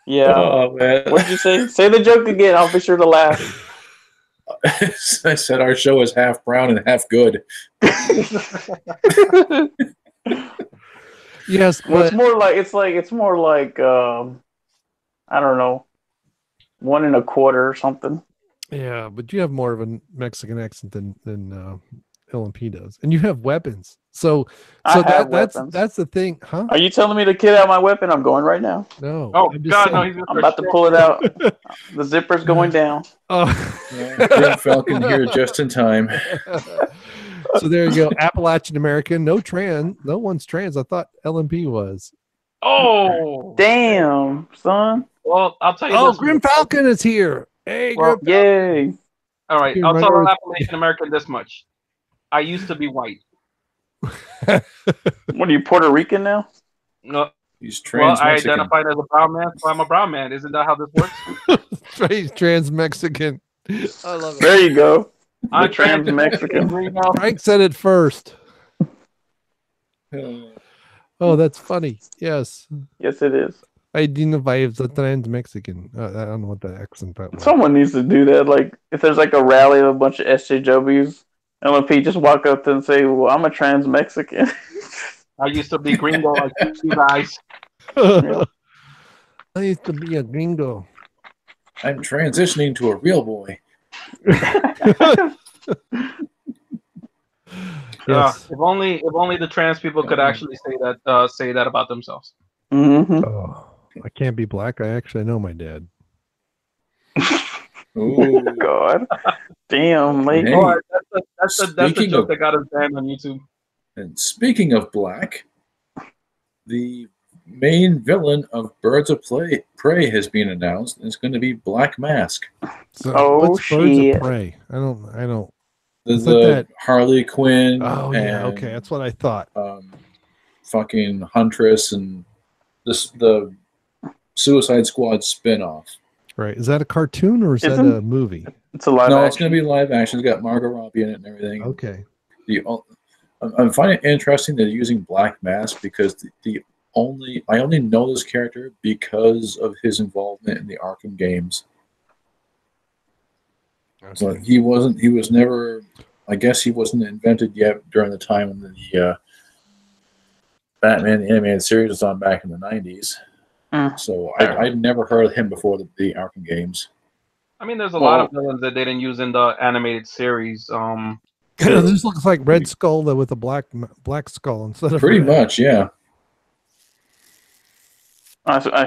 Yeah. Oh man! What did you say? Say the joke again. I'll be sure to laugh. I said our show is half brown and half good. Yes, Well, but it's more like I don't know, 1 1/4 or something. yeah, but you have more of a Mexican accent than LMP does, and you have weapons. So that's the thing, huh? Are you telling me to get out my weapon? I'm going right now. No. Oh I'm just God, saying. no! He's gonna I'm about to pull it out. The zipper's going down. Oh. Green Falcon here just in time. So there you go. Appalachian American, no one's trans. I thought LMP was. Oh, Damn, son. well, I'll tell you. Oh, this. Grim Falcon is here. Hey, Well, Grim Yay. All right, Here, I'll tell remember- an Appalachian American this much. I used to be white. What are you, Puerto Rican now? No, He's well, trans I Mexican. identified as a brown man, so I'm a brown man. Isn't that how this works? He's trans Mexican. I love it. There you go. I'm trans Mexican. Frank said it first. Oh, that's funny. Yes. Yes, it is. I identify as a trans Mexican. I don't know what the accent that was. Someone needs to do that. Like, if there's like a rally of a bunch of SJWs, LMP just walk up and say, "Well, I'm a trans Mexican." I used to be gringo like you guys. Yeah. I used to be a gringo. I'm transitioning to a real boy. Yes. If only the trans people could actually say that about themselves. Mm-hmm. Oh, I can't be black. I actually know my dad. Ooh. God. Damn, late. Hey. Oh, that's the Speaking joke of- that got us banned on YouTube. And speaking of black, the main villain of Birds of Prey has been announced. And it's going to be Black Mask. So, Oh, what's Birds shit. of Prey? I don't. There's Is that the that- Harley Quinn. Oh yeah, and, okay, that's what I thought. fucking Huntress and the Suicide Squad spinoff. Right? Is that a cartoon or is that Isn't- a movie? It's a live No, action. it's going to be live action. It's got Margot Robbie in it and everything. Okay. I'm finding it interesting that they're using Black Mask because I only know this character because of his involvement in the Arkham games. So he was never, I guess he wasn't invented yet during the time when the Batman animated series was on back in the 90s. Mm. So I'd never heard of him before the Arkham games. I mean, there's a lot of villains that they didn't use in the animated series. This looks like Red Skull though, with a black skull instead of Pretty red. much, yeah.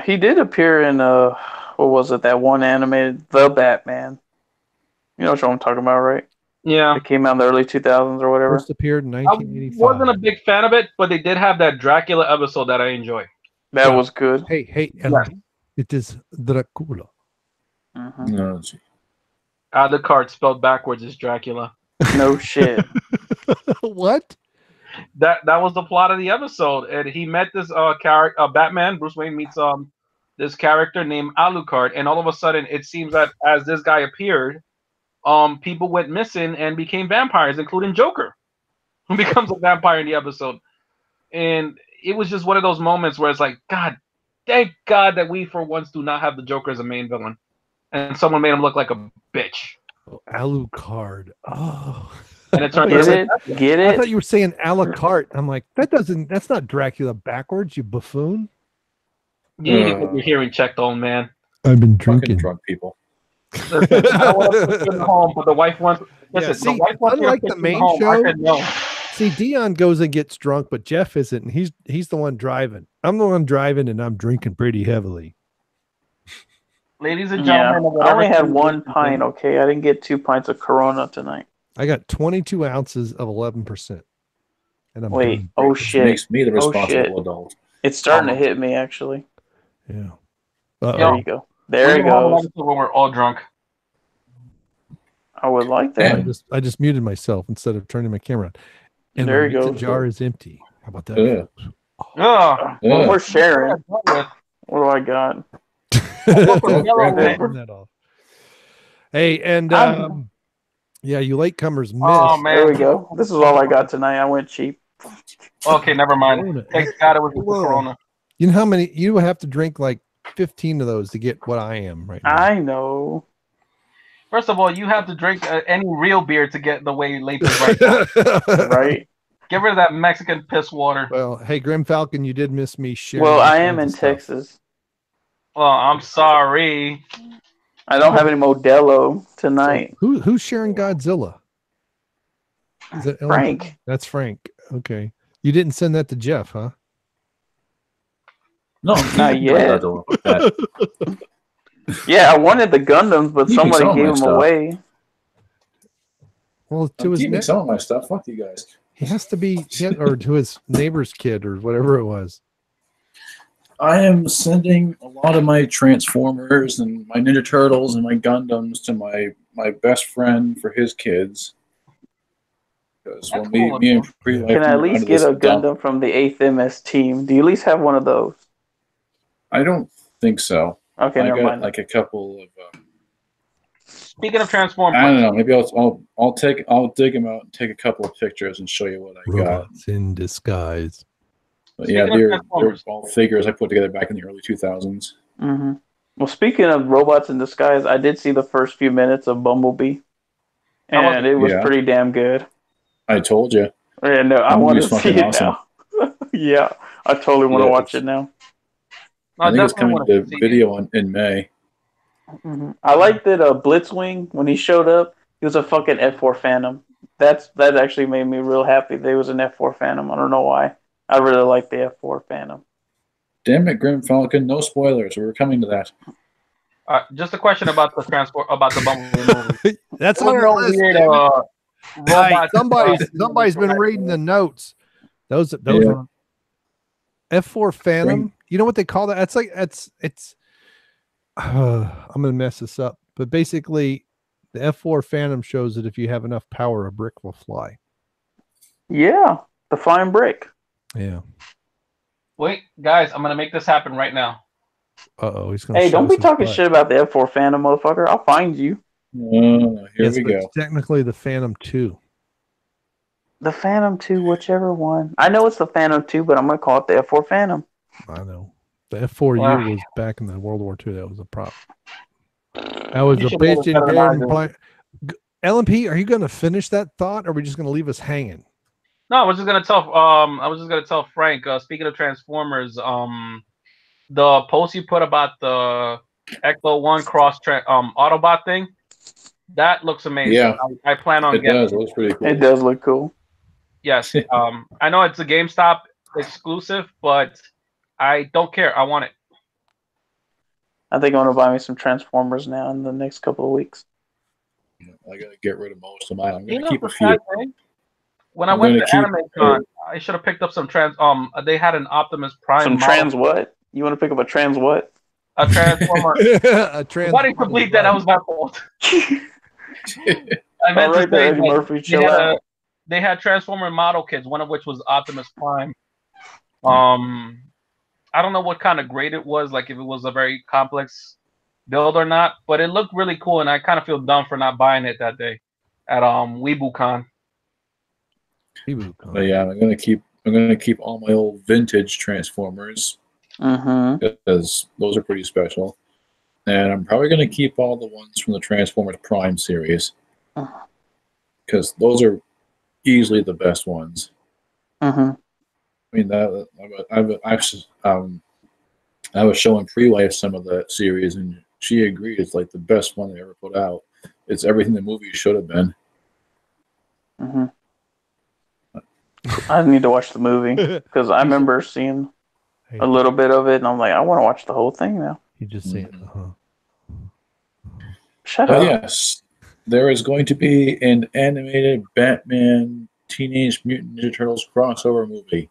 He did appear in what was it? That one animated The Batman. You know what I'm talking about, right? Yeah, It came out in the early 2000s or whatever. First appeared in I 1985. wasn't a big fan of it, but they did have that Dracula episode that I enjoy. That was good. Hey, Yeah. it is Dracula. Mhm. No, gee. Alucard spelled backwards is Dracula. No shit. What? That was the plot of the episode, and he met this character, Batman. Bruce Wayne meets this character named Alucard, and all of a sudden, it seems that as this guy appeared, people went missing and became vampires, including Joker, who becomes a vampire in the episode. And it was just one of those moments where it's like, God, thank God that we for once do not have the Joker as a main villain, and someone made him look like a bitch. Oh, Alucard. Oh. And it turned Get out it? Get I thought it? you were saying a la carte. I'm like, that's not Dracula backwards, you buffoon. you need to get your hearing checked, old man. I've been Fucking drunk people. Listen, I don't want to put you in the home, but the wife wants. Listen, Yeah, see, the wife wants unlike you to the put you in main home. show- I said no. See, Dion goes and gets drunk, but Jeff isn't, and he's the one driving. I'm the one driving, and I'm drinking pretty heavily. Ladies and Yeah. gentlemen, I only had 1 pint, okay? I didn't get 2 pints of Corona tonight. I got 22 ounces of 11%. And I'm Wait. doing Oh great. shit. Makes me the Oh, responsible shit. adult. It's starting to hit me actually. Yeah. There Yo, you go. There we it can have an goes. episode when we're all drunk. I would like I that. just muted myself instead of turning my camera on. And There my he mason goes. jar is empty. How about that? Yeah. Ugh. Well, we're Yeah. sharing. What do I got? Yellow man. Turn that off. Hey, and I'm- yeah, you latecomers missed. Oh man. There we go. This is all I got tonight. I went cheap. Okay, never mind. Corona. Thank God it was just the Whoa. Corona. You know how many? You have to drink like 15 of those to get what I am right now. I know. First of all, you have to drink any real beer to get the way Lape is right now. Right? Get rid of that Mexican piss water. Well, hey, Grim Falcon, you did miss me sharing. Well, all I am kinds in of stuff. Texas. Oh, I'm sorry. I don't have any Modelo tonight. So who's sharing Godzilla? Is that Ellen? Frank. That's Frank. Okay. You didn't send that to Jeff, huh? No, Not yet. That. Yeah, I wanted the Gundams, but Keep somebody some of my gave them stuff. away. Well, to I'm his keeping ne- some of my stuff. Fuck you guys. he has to be or to his neighbor's kid or whatever it was. I am sending a lot of my Transformers and my Ninja Turtles and my Gundams to my best friend for his kids. Because when That's cool. me and Pre-Life Can I at were least under get this a dump- Gundam from the 8th MS team? Do you at least have one of those? I don't think so. Okay, I never got mind. like a couple of. Speaking of Transformers, I don't know. Maybe I'll dig them out and take a couple of pictures and show you what I got. Robots in disguise. But yeah, Speaking of they're Transformers. all figures I put together back in the early 2000s. Mm-hmm. Well, speaking of robots in disguise, I did see the first few minutes of Bumblebee, How was and it? it was Yeah. pretty damn good. I told you. And I That want to movie's see fucking it awesome. now. Yeah, I totally want to Yeah, watch it's- it now. I I think it's definitely coming want to to see it. video in May. Mm-hmm. I liked that Blitzwing, when he showed up, he was a fucking F4 Phantom. That actually made me real happy that he was an F4 Phantom. I don't know why. I really like the F4 Phantom. Damn it, Grim Falcon! No spoilers. We're coming to that. Just a question about the Bumblebee movie. That's What on were the those list. weird Hey, robots? somebody's been reading the notes. Those Yeah. are F4 Phantom. You know what they call that? That's like it's. I'm gonna mess this up, but basically, the F4 Phantom shows that if you have enough power, a brick will fly. Yeah, the flying brick. Yeah. Wait, guys, I'm gonna make this happen right now. He's gonna. Hey, show don't us be his talking butt. shit about the F4 Phantom, motherfucker. I'll find you. Here Yes, we but go. it's technically the Phantom 2. The Phantom 2, whichever one. I know it's the Phantom 2, but I'm going to call it the F4 Phantom. I know. The F4U Wow. was back in the World War II. That was a prop. That was You a should know bitch this in better than I damn do. play. LMP, are you going to finish that thought, or are we just going to leave us hanging? No, I was just gonna tell Frank. Speaking of Transformers, the post you put about the Ecto One Autobot thing, that looks amazing. Yeah. I plan on It getting. does. It looks pretty cool. It does look cool. Yes. I know it's a GameStop exclusive, but I don't care. I want it. I think I'm going to buy me some Transformers now in the next couple of weeks. I gotta get rid of most of mine. I'm You gonna know, keep a for few. fact, eh? When I I'm went gonna to keep- Animegate, I should have picked up some They had an Optimus Prime. Some model, trans what? You want to pick up a trans what? a Transformer. A trans- Why didn't complete that? That was my fault. I meant All right to there, say Eddie that Murphy, chill out. they had Transformer model kits, one of which was Optimus Prime. I don't know what kind of grade it was, like if it was a very complex build or not, but it looked really cool, and I kind of feel dumb for not buying it that day at WeeBooCon. But yeah, I'm gonna keep all my old vintage Transformers Mm-hmm. because those are pretty special, and I'm probably gonna keep all the ones from the Transformers Prime series because those are easily the best ones. Mm-hmm. I mean, I was showing Pre-Life some of that series, and she agreed it's like the best one they ever put out. It's everything the movie should have been. Mm-hmm. I need to watch the movie because I remember seeing a little bit of it, and I'm like, I want to watch the whole thing now. You just say it. Shut But up. yes, there is going to be an animated Batman Teenage Mutant Ninja Turtles crossover movie.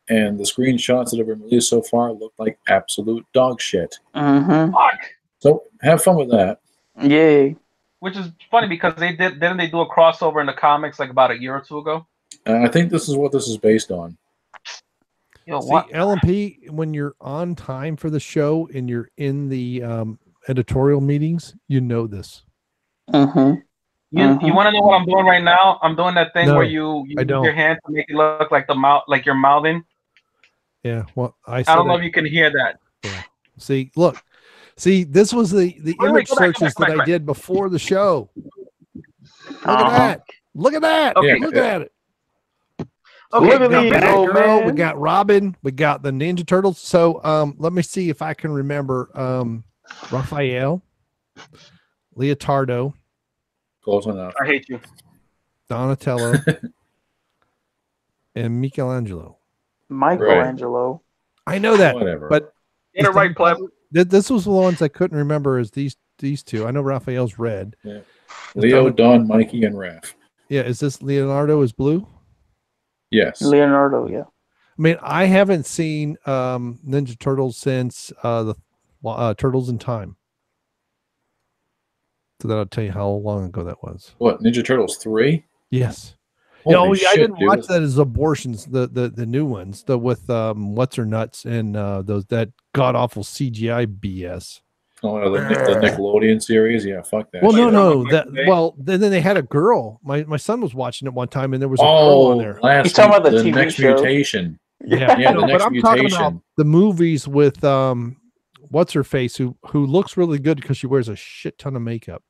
And the screenshots that have been released so far look like absolute dog shit. Mm-hmm. Fuck. So have fun with that. Yay. Which is funny because didn't they do a crossover in the comics like about a year or two ago? I think this is what this is based on. Yo, See, what? LMP, when you're on time for the show and you're in the editorial meetings, you know this. Mm-hmm. You want to know what I'm doing right now? I'm doing that thing No, where you I use don't. your hand to make it look like the mouth, like you're mouthing. Yeah, well, I don't know if you can hear that. Yeah. See, look. See, this was the Wait, image go back, searches go back, that go I did before the show. Look Uh-huh. at that. Look at that. Okay. Look at it. Okay, Look at We got these, Batgirl, old man. we got Robin, we got the Ninja Turtles. So let me see if I can remember Raphael, Leotardo, Close enough. I hate you. Donatello, and Michelangelo. Michelangelo. I know that, Whatever. but Get it right, pleb. this was the ones I couldn't remember as these two. I know Raphael's red. Yeah. Leo, Don, Mikey, and Raph. Yeah, is this Leonardo is blue? Yes. Leonardo, yeah. I mean, I haven't seen Ninja Turtles since the Turtles in Time. So that'll tell you how long ago that was. What, Ninja Turtles 3? Yes. Holy I shit, didn't dude. watch that as abortions, the new ones, the with what's her nuts and that god awful CGI BS. Oh, the Nickelodeon series? Yeah, fuck that. Well, shit. then they had a girl. My son was watching it one time, and there was a girl on there. He's talking about the the TV next show. mutation. Yeah, Yeah, the but next I'm talking about mutation. the movies with what's her face who looks really good because she wears a shit ton of makeup.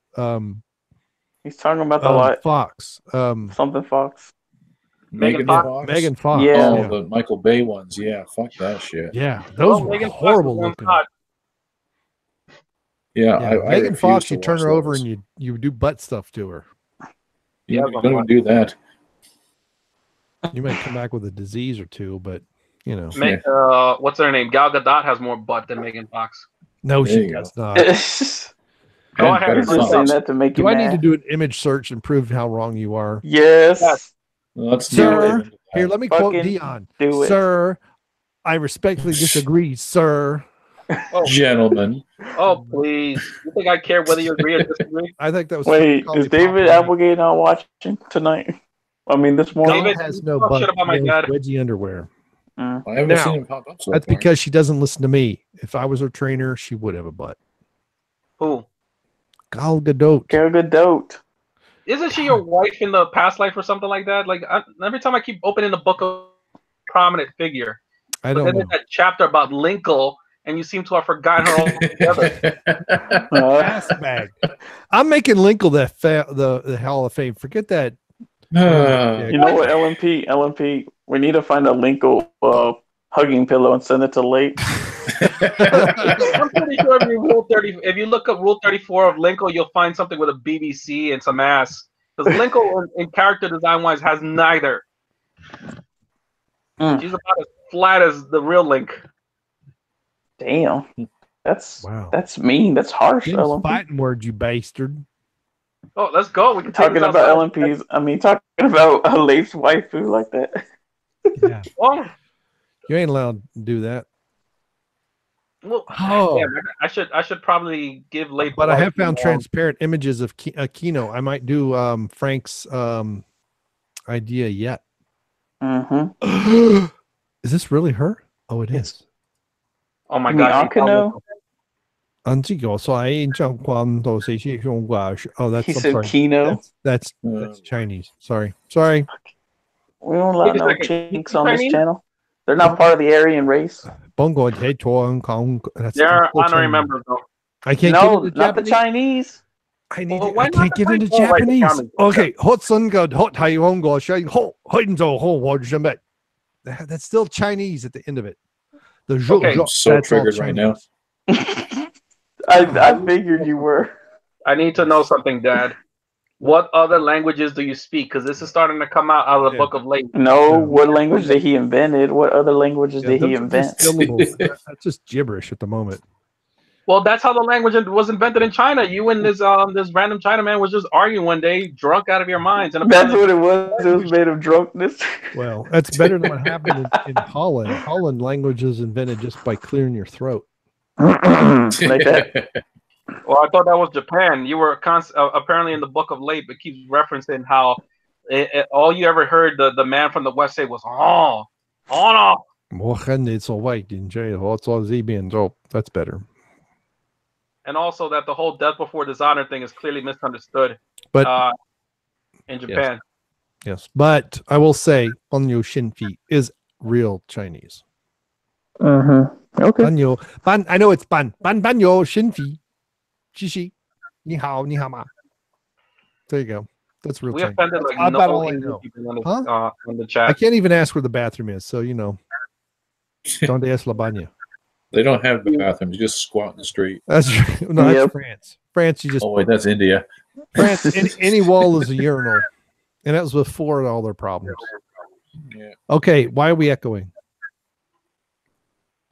He's talking about the what? Fox. Something Fox. Megan Fox? Megan Fox. Yeah. Oh, the Michael Bay ones. Yeah, fuck that shit. Yeah, those were Megan Fox horrible was looking. hot. Yeah, Yeah, I Megan refuse Fox, to you turn watch her over those. and you do butt stuff to her. You Yeah, don't even do that. You might come back with a disease or two, but you know. What's her name? Gal Gadot has more butt than Megan Fox. No, There she you go. does not. Go And ahead. better He's just saying thumbs. that to make you Do I mad. need to do an image search and prove how wrong you are? Yes. Yes. Let's do Sir, it. here, let me quote Fucking Dion. do it. Sir, I respectfully disagree, sir. Gentlemen. Oh, please. You think I care whether you agree or disagree? I think that was Wait, called is the David pop Applegate not watching tonight? I mean, this morning. God David, has you no talk butt. shit about my He wears dad. wedgie underwear. Mm. I haven't Now, seen him pop up so That's far. because she doesn't listen to me. If I was her trainer, she would have a butt. Who? Gal Gadot. Gal Gadot. Isn't she your wife in the past life or something like that? Like every time I keep opening the book of prominent figure, I but don't then know. there's that chapter about Linkle, and you seem to have forgotten her altogether. Ass bag. I'm making Linkle the Hall of Fame. Forget that. You know what, LMP, we need to find a Linkle hugging pillow and send it to Late. I'm pretty sure if you look up Rule 34 of Linkle, you'll find something with a BBC and some ass. Because Linkle, in character design wise, has neither. Mm. She's about as flat as the real Link. Damn. That's Wow. that's mean. That's harsh, Them's LMP. fighting words, you bastard. Oh, let's go. We can take Talking this about outside. LMPs. I mean, talking about a Late's waifu like that. Yeah. Oh, You ain't allowed to do that. well, Oh. damn, I should probably give late. But I have found transparent images of Kino. I might do Frank's idea yet. Mm-hmm. Is this really her? Oh, it is. Oh my You mean god! Akino? 这个在状况都是一种Oh, that's He I'm said sorry. Kino. That's Chinese. Sorry. We don't allow Wait a no second. chinks on this Chinese? channel. They're not part of the Aryan race. Bongo Hong. That's They're still honorary Chinese. members, though. I can't No, get into not the Japanese. Chinese. I need. Well, I why not can't the get into Chinese? Oh, right, the Japanese. Chinese. Okay, hot sun good, hot Taiwan go, that's still Chinese at the end of it. The Okay. I'm so that's all triggered right now. Chinese. I figured you were. I need to know something, Dad. What other languages do you speak? Because this is starting to come out of the Yeah. book of late. No, No. what language did he invented? What other languages Yeah, did he those are just invent? syllables. That's just gibberish at the moment. Well, that's how the language was invented in China. You and this random Chinaman was just arguing one day, drunk out of your minds, and That's what it was. It was made of drunkenness. Well, that's better than what happened in Holland. Holland language was invented just by clearing your throat. Like that. Well, I thought that was Japan. You were apparently in the Book of Late, but keeps referencing how all you ever heard the man from the West say was "oh, oh no." That's better. And also that the whole death before dishonor thing is clearly misunderstood. But in Japan, yes. But I will say, Banyo Shinfi is real Chinese. Okay. Banyo, I know it's Banyo Shinfi. Shishi, ni hao ma. There you go. That's real we Chinese. offended That's like about no all I English know. people in Huh? the chat. I can't even ask where the bathroom is, so you know. Donde es la baña? They don't have bathrooms. You just squat in the street. That's no, that's France. France, you just Oh wait, that's India. France. Any wall is a urinal, and that was before all their problems. Yeah. Okay, why are we echoing?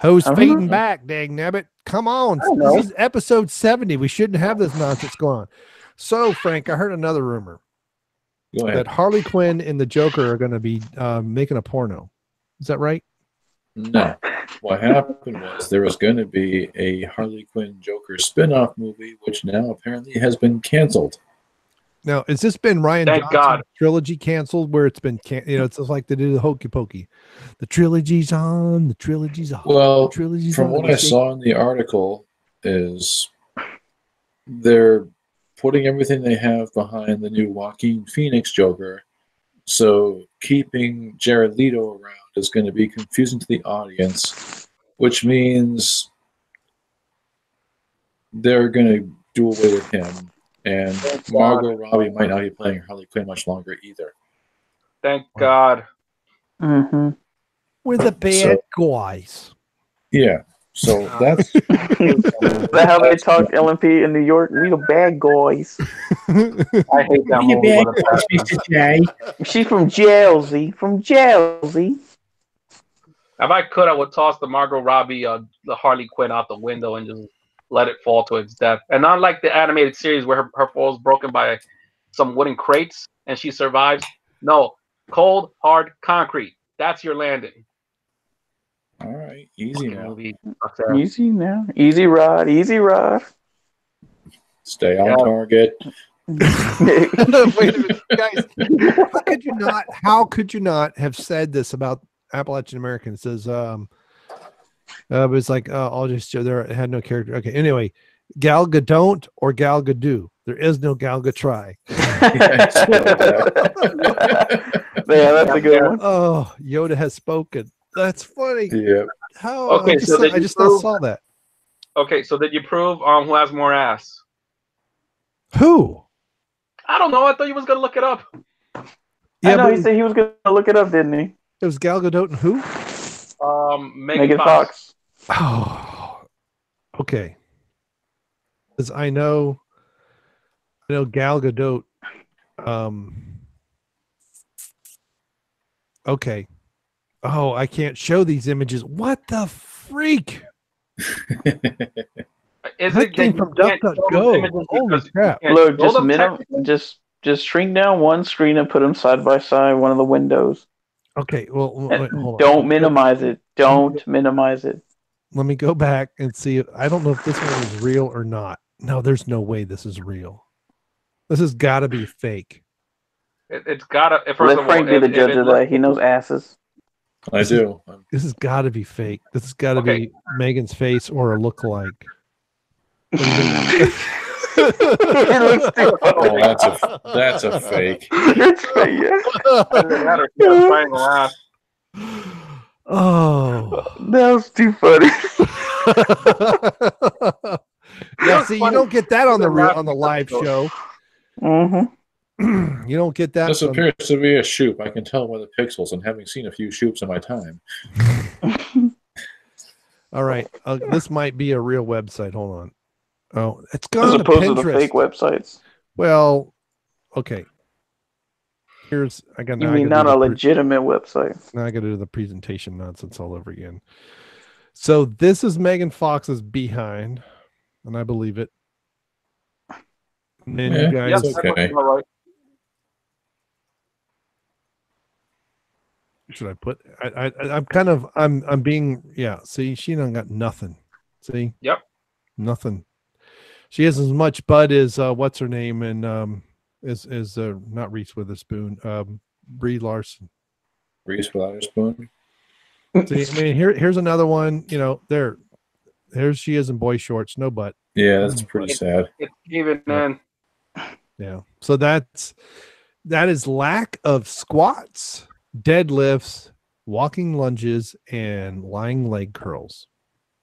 Who's I don't fading know. back, dang nabbit? Come on, I don't know. this is episode 70. We shouldn't have this nonsense going on. So, Frank, I heard another rumor Go ahead. that Harley Quinn and the Joker are going to be making a porno. Is that right? No. What happened was there was going to be a Harley Quinn Joker spin-off movie, which now apparently has been canceled. Now, has this been Ryan Thank Johnson's God. trilogy canceled? Where it's been, it's like they did the hokey pokey. The trilogy's on. The trilogy's on. Well, the trilogy's from on. what I saw in the article is they're putting everything they have behind the new Joaquin Phoenix Joker. So keeping Jared Leto around is going to be confusing to the audience, which means they're going to do away with him. And Margot Robbie might not be playing Harley Quinn much longer either. Thank God. Mm-hmm. We're the bad guys. Yeah. So that's Is that how they talk LMP in New York? We the bad guys. I hate that movie. Mr. J. She's from Jersey. From Jersey. If I could, I would toss the Margot Robbie, the Harley Quinn out the window and just let it fall to its death. And not like the animated series where her fall is broken by some wooden crates and she survives. No, cold, hard concrete. That's your landing. all right. Easy now. Movie. Easy now. Easy ride. Easy ride. Stay on Yeah. target. Wait a minute, guys. How could you not have said this about Appalachian Americans? It says, it's like, I'll just there had no character. Okay, anyway, Gal Gadot or Gal Gadot. There is no Gal Gatry. Yeah, that's a good one. Oh, Yoda has spoken. That's funny. Yeah. How? Okay, I just, so did I you just prove- saw that. Okay, so did you prove who has more ass? Who? I don't know. I thought you was gonna look it up. I know but he said he was going to look it up, didn't he? it was Gal Gadot and who? Megan Fox. Oh, okay. Because I know Gal Gadot. Okay. Oh, I can't show these images. What the freak? Is That it came that from you can't show DuckDuckGo. those images Holy because you crap. can't Look, show them just shrink down one screen and put them side by side, one of the windows. Okay, well, wait, hold on. Don't minimize it. Don't minimize it. Let me go back and see. I don't know if this one is real or not. No, there's no way this is real. This has got to be fake. It's gotta. First Let of all, Frank be the if judge it of looks- that. He knows asses. I do. This has got to be fake. This has got to Okay. be Megan's face or a lookalike. It looks too Oh, that's a fake. It's fake, yeah. Either that or she has triangle ass. Oh. That was too funny. Yeah, see, you don't get that on the live show. Mm-hmm. You don't get that. This from- appears to be a shoop. I can tell by the pixels, and having seen a few shoops in my time. All right, this might be a real website. Hold on. Oh, it's gone As to opposed to the Pinterest. fake websites. Well, okay. Here's I got. You now I mean gotta not do a the legitimate website? Now I got to do the presentation nonsense all over again. So this is Megan Fox's behind. and I believe it. And then Yeah, you guys, it's okay. All right. should I put? I'm kind of I'm being See, she done got nothing. See, Yep. nothing. She has as much bud as what's her name, and is not Reese Witherspoon, Brie Larson. Reese Witherspoon. See, I mean, here's another one. You know, there she is in boy shorts, no butt. Yeah, that's pretty sad. It's even in. Yeah. So that is lack of squats, deadlifts, walking lunges, and lying leg curls,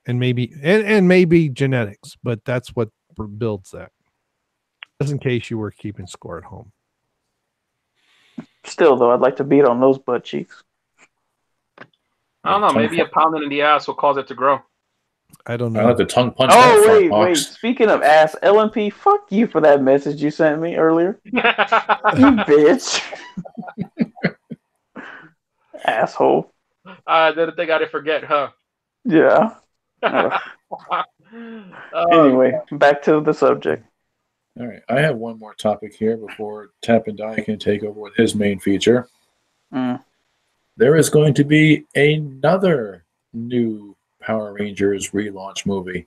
and maybe genetics, but that's what builds that. Just in case you were keeping score at home. Still, though, I'd like to beat on those butt cheeks. I don't know. Maybe a pounding in the ass will cause it to grow. I don't I know. like to tongue punch. Oh, that wait. box. Speaking of ass, LMP, fuck you for that message you sent me earlier. You bitch. Asshole. I didn't think I'd forget, huh? Yeah. Anyway, back to the subject. All right, I have one more topic here before Tap and Die can take over with his main feature. There is going to be another new Power Rangers relaunch movie.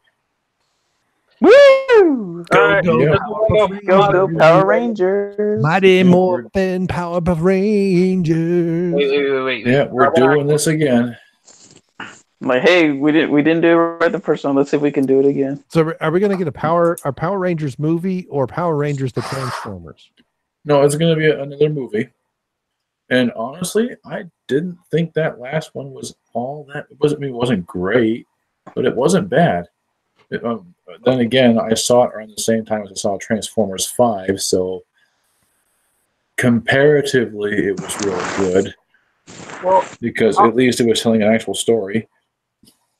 Woo! Go, Power Rangers. Mighty Morphin Powerpuff Rangers. Wait. Yeah, we're doing this again. Like, hey, we didn't do it right the first time. Let's see if we can do it again. So are we going to get a Power Rangers movie or Power Rangers the Transformers? No, it's going to be another movie. And honestly, I didn't think that last one was all that. It wasn't great, but it wasn't bad. Then again, I saw it around the same time as I saw Transformers 5, so comparatively, it was really good. Well, because at least it was telling an actual story.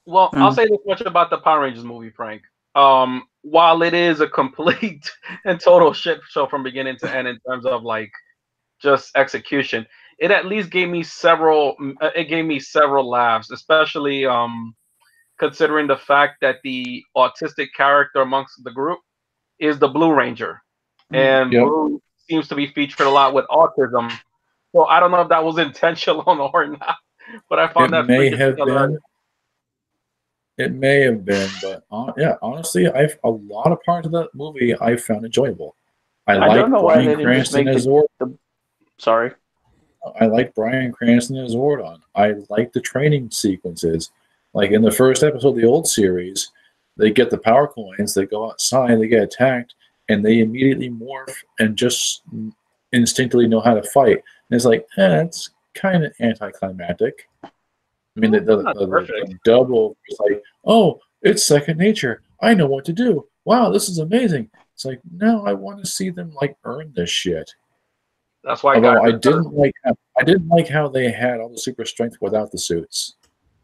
Well, I'll say this much about the Power Rangers movie, Frank. While it is a complete and total shit show from beginning to end in terms of like just execution, it at least gave me several. It gave me several laughs, especially considering the fact that the autistic character amongst the group is the Blue Ranger, and Blue seems to be featured a lot with autism. So I don't know if that was intentional or not, but I found that may have been. It may have been, but honestly, a lot of parts of that movie I found enjoyable. I like Bryan Cranston as Zordon. Sorry. I like Bryan Cranston as Zordon. I like the training sequences. Like in the first episode of the old series, they get the power coins, they go outside, they get attacked, and they immediately morph and just instinctively know how to fight. And it's like, that's kind of anticlimactic. I mean, the double is like, oh, it's second nature. I know what to do. Wow, this is amazing. It's like, no, I want to see them like earn this shit. That's why. Although I didn't like how they had all the super strength without the suits.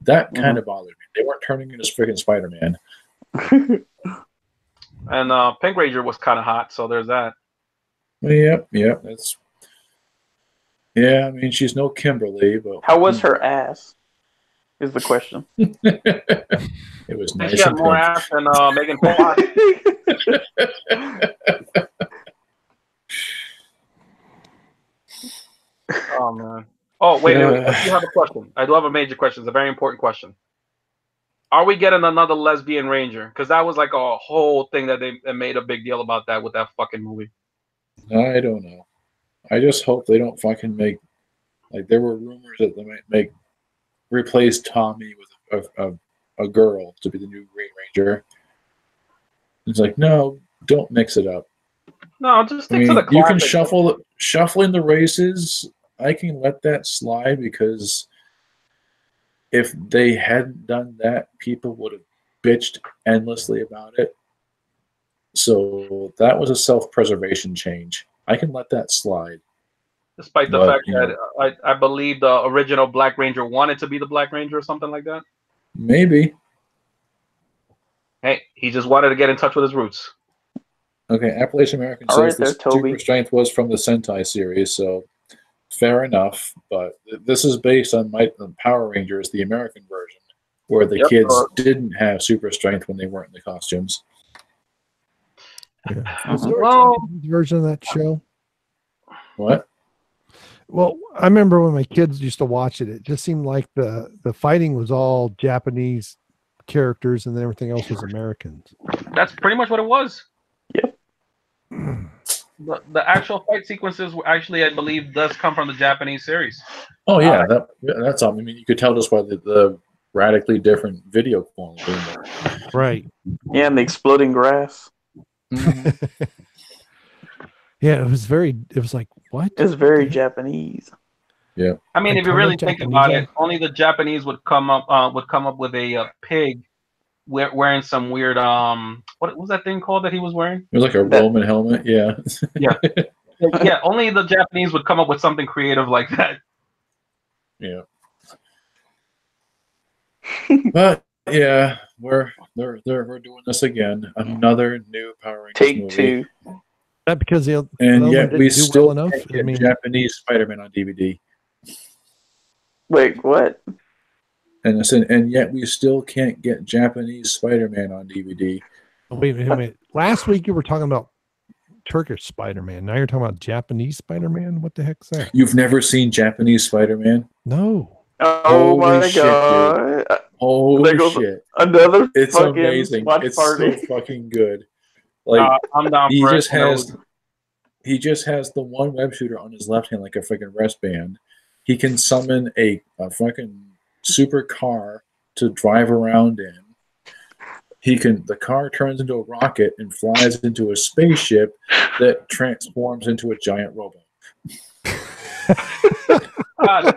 That kind of bothered me. They weren't turning into freaking Spider-Man. And Pink Ranger was kind of hot, so there's that. Yep. That's. Yeah, I mean, she's no Kimberly, but how was her ass? Is the question. It was nice. She got more ass than Megan Fox. Oh man. Oh wait, I do have a question. I do have a major question. It's a very important question. Are we getting another lesbian ranger? Because that was like a whole thing that they made a big deal about that with that fucking movie. I don't know. I just hope they don't fucking make like there were rumors that they might replace Tommy with a girl to be the new Green Ranger. It's like, no, don't mix it up. No, just stick to the classic. You can shuffling the races. I can let that slide because if they hadn't done that, people would have bitched endlessly about it. So that was a self-preservation change. I can let that slide. Despite the fact that I believe the original Black Ranger wanted to be the Black Ranger or something like that. Maybe. Hey, he just wanted to get in touch with his roots. Okay, Appalachian American says the super strength was from the Sentai series, so fair enough. But this is based on Power Rangers, the American version, where the kids didn't have super strength when they weren't in the costumes. Yeah. Was there a Well- Japanese version of that show? What? Well, I remember when my kids used to watch it. It just seemed like the fighting was all Japanese characters, and everything else was Americans. That's pretty much what it was. Yep. The actual fight sequences were actually, I believe, does come from the Japanese series. Oh yeah, that's all. I mean, you could tell just by the radically different video quality. Right. Yeah, and the exploding grass. Yeah, it was like, what? It's very Japanese. Yeah. I mean, A if you ton really of think Japanese, about yeah. it, only the Japanese would come up with a pig wearing some weird what was that thing called that he was wearing? It was like a Roman helmet. Yeah. Yeah, only the Japanese would come up with something creative like that. Yeah. But yeah, we're doing this again. Another new Power Rangers Take movie. two. That because the And other yet one we didn't do still well enough. can't I get mean, Japanese Spider-Man on DVD. Wait, what? And yet we still can't get Japanese Spider-Man on DVD. wait a minute. Last week you were talking about Turkish Spider-Man. Now you're talking about Japanese Spider-Man. What the heck's that? You've never seen Japanese Spider-Man? No. Oh Holy my shit, god! Holy There goes shit. Another It's fucking amazing. watch It's party. so fucking good. Like I'm down he for just it. has the one web shooter on his left hand like a freaking wristband. He can summon a fucking super car to drive around in. The car turns into a rocket and flies into a spaceship that transforms into a giant robot. God,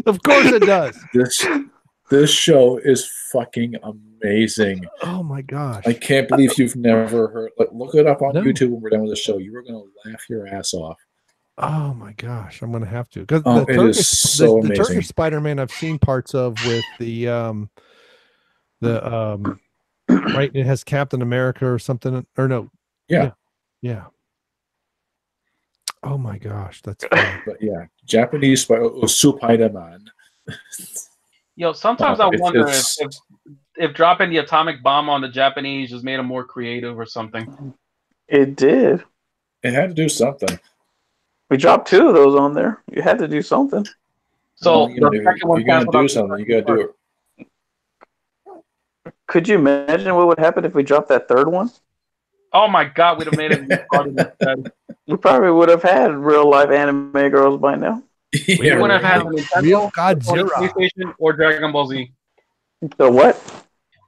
Of course it does. This show is fucking amazing. Oh my gosh. I can't believe you've never heard. Like, look it up on No. YouTube when we're done with the show. You are going to laugh your ass off. Oh my gosh. I'm gonna have to. Because Oh, the it Turkish is so the amazing. Turkish Spider-Man I've seen parts of with the right, it has Captain America or something, or no. Yeah. Yeah. Oh my gosh, that's funny. But yeah, Japanese Spider-Man. Yo, sometimes Oh, I it's- wonder it's- if dropping the atomic bomb on the Japanese just made them more creative or something. It did. It had to do something. We dropped two of those on there. You had to do something. So Well, the second one you're going to canceled do out the something. You first got to do it. Could you imagine what would happen if we dropped that third one? Oh my god, we'd have made it retarded instead. We probably would have had real life anime girls by now. We Yeah, wouldn't have had right. the Nintendo, Real or the Godzilla. PlayStation, or Dragon Ball Z. The what?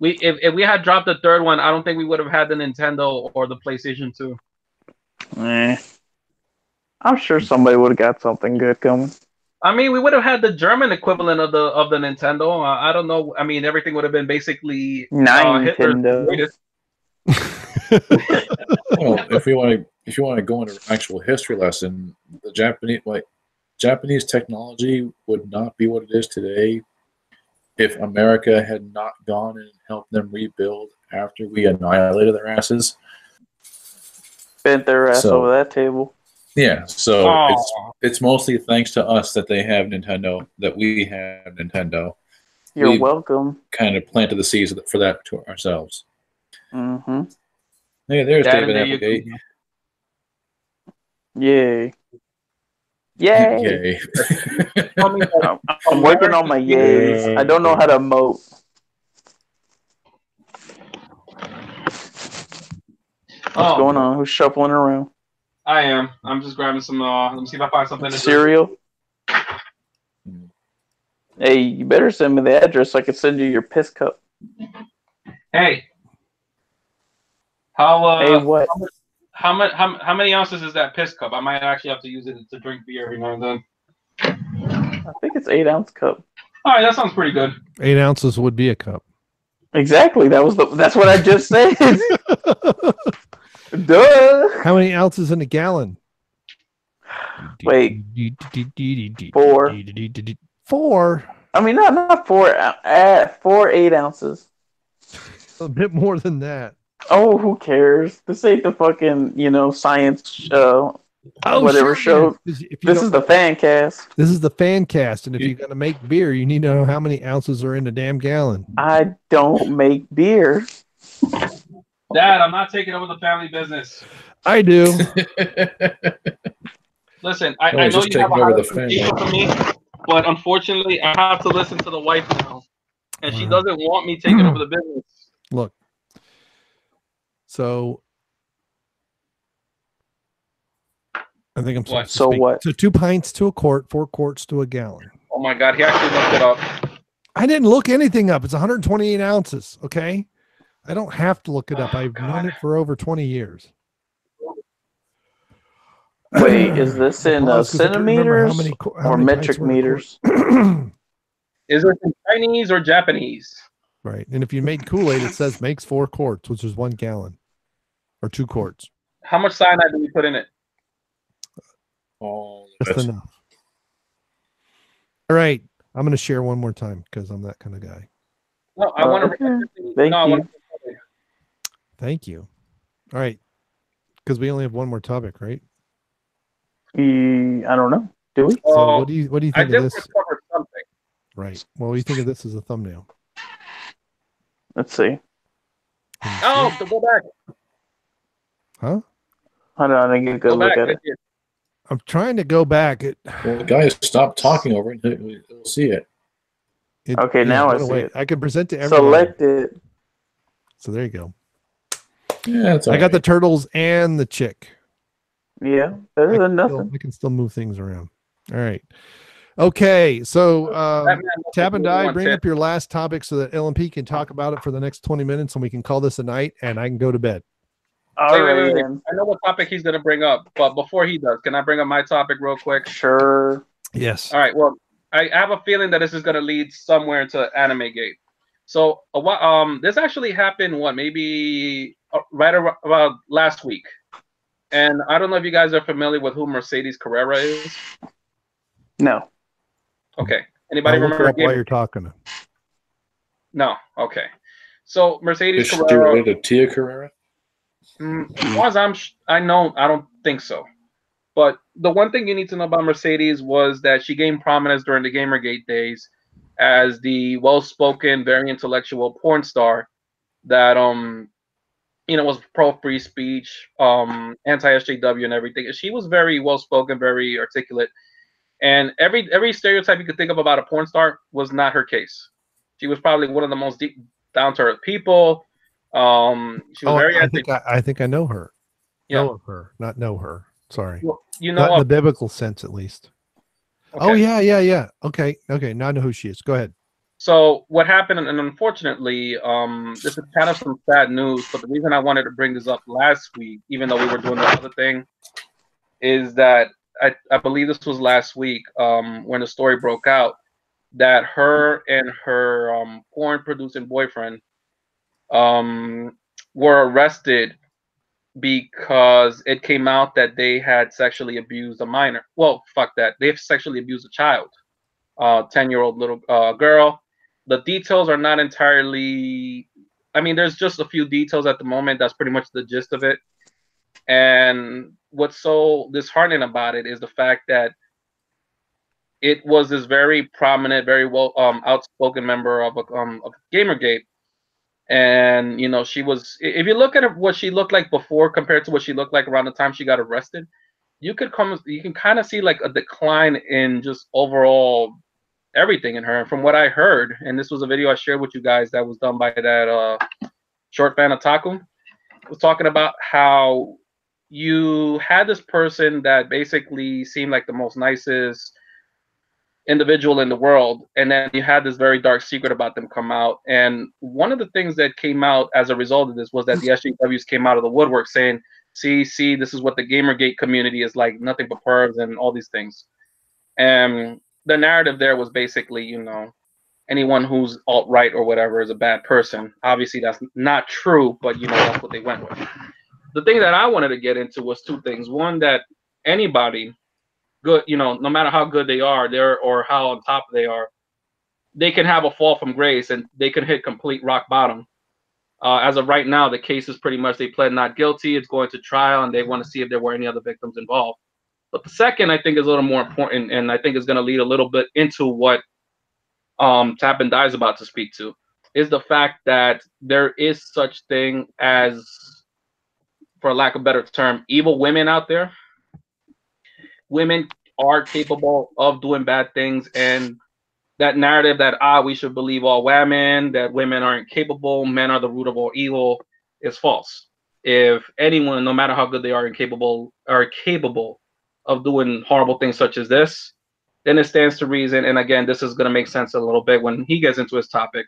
If we had dropped the third one, I don't think we would have had the Nintendo or the PlayStation 2. I'm sure somebody would have got something good coming. I mean, we would have had the German equivalent of the Nintendo. I don't know. I mean, everything would have been basically Hitler's Nintendo. greatest. Well, if you want to go into actual history lesson, the Japanese technology would not be what it is today if America had not gone and helped them rebuild after we annihilated their asses. Bent their ass So- over that table. Yeah, so Aw. it's mostly thanks to us that they have Nintendo, that we have Nintendo. You're We- welcome. Kind of planted the seeds for that to ourselves. Mm-hmm. Hey, there's Dad, David there you Applegate. go. Yay. Yay. Yay. I'm working on my yays. I don't know how to emote. What's going on? Who's shuffling around? I am. I'm just grabbing some. Let me see if I find something to do. Cereal? Hey, you better send me the address so I can send you your piss cup. Hey. How Hey, what? how many ounces is that piss cup? I might actually have to use it to drink beer every now and then. I think it's 8-ounce cup. All right, that sounds pretty good. 8 ounces would be a cup. Exactly. That's what I just said. Duh. How many ounces in a gallon? Wait. 4. 4? I mean, not 4. 4 8-ounces. A bit more than that. Oh, who cares? This ain't the fucking, science whatever show. If you This is the fan cast. This is the fan cast, and if you're gonna make beer, you need to know how many ounces are in a damn gallon. I don't make beer. Dad, I'm not taking over the family business. I do. Listen, I No, know he's just you have a taking over high the family. expectation for me, but unfortunately, I have to listen to the wife now, and she Wow. doesn't want me taking over the business. Look. So I think I'm What? supposed to So speak. what? So 2 pints to a quart, 4 quarts to a gallon. Oh my God, he actually looked it up. I didn't look anything up. It's 128 ounces. Okay. I don't have to look it up. I've known it for over 20 years. Wait, is this I in paused 'cause I couldn't remember how centimeters how or many metric pints were in a quart. meters? Is it in Chinese or Japanese? Right. And if you made Kool-Aid, it says makes 4 quarts, which is 1 gallon or 2 quarts. How much cyanide do we put in it? All Just enough. All right. I'm going to share one more time because I'm that kind of guy. No, I want Okay. to. Thank no, I you. want to. Thank you. All right. Because we only have one more topic, right? I don't know. Do we? So what do you think I of did this? cover something. Right. Well, what do you think of this as a thumbnail? Let's see. Can you see Oh, it? to go back. Huh? Hold on, I get a good Go look back. at it. I'm trying to go back. Well, the guy stopped talking over it. He'll see it. Okay, now I went see away. it. I can present to everybody. Select it. So there you go. Yeah, it's I all got the right. turtles and the chick. Yeah, better than nothing. I can still move things around. All right. Okay. So That man looks Tab like and he Die, wants bring it. up your last topic so that LMP can talk about it for the next 20 minutes and we can call this a night and I can go to bed. All Wait. right, then. I know what topic he's going to bring up, but before he does, can I bring up my topic real quick? Sure. Yes. All right. Well, I have a feeling that this is going to lead somewhere into Animegate. So, this actually happened. Maybe right around last week, and I don't know if you guys are familiar with who Mercedes Carrera is. No. Okay. Anybody I'll look remember? it up while you're talking. No. Okay. So Mercedes Is she Carrera. related to Tia Carrera? As far as I know, I don't think so. But the one thing you need to know about Mercedes was that she gained prominence during the Gamergate days as the well-spoken, very intellectual porn star that was pro free speech, anti SJW and everything. She was very well-spoken, very articulate, and every stereotype you could think of about a porn star was not her case. She was probably one of the most deep, down-to-earth people. She was very. I think I know her. Yeah. Know of her, not know her. Sorry. Well, not in the biblical sense, at least. Okay. Oh yeah. Okay. Now I know who she is. Go ahead. So what happened, and unfortunately, this is kind of some sad news, but the reason I wanted to bring this up last week, even though we were doing the other thing, is that I believe this was last week when the story broke out that her and her porn producing boyfriend were arrested because it came out that they had sexually abused a minor. Well, fuck that. They've sexually abused a child, 10-year-old little girl. The details are not entirely. I mean, there's just a few details at the moment. That's pretty much the gist of it. And what's so disheartening about it is the fact that it was this very prominent, very well outspoken member of Gamergate. And she was. If you look at what she looked like before compared to what she looked like around the time she got arrested, you can kind of see like a decline in just overall everything in her. And from what I heard, and this was a video I shared with you guys that was done by that short fan Otaku, was talking about how you had this person that basically seemed like the most nicest individual in the world, and then you had this very dark secret about them come out. And one of the things that came out as a result of this was that the SJWs came out of the woodwork saying, see, this is what the Gamergate community is like, nothing but pervs and all these things. And the narrative there was basically, anyone who's alt-right or whatever is a bad person. Obviously, that's not true, but, that's what they went with. The thing that I wanted to get into was two things. One, that anybody good, no matter how good they are, or how on top they are, they can have a fall from grace and they can hit complete rock bottom. As of right now, the case is pretty much they pled not guilty. It's going to trial, and they want to see if there were any other victims involved. But the second, I think, is a little more important, and I think is going to lead a little bit into what Tap and Die is about to speak to, is the fact that there is such thing as for lack of a better term, evil women out there. Women are capable of doing bad things, and that narrative that we should believe all women, that women aren't capable, men are the root of all evil, is false. If anyone, no matter how good they are, are capable of doing horrible things such as this, then it stands to reason. And again, this is going to make sense a little bit when he gets into his topic.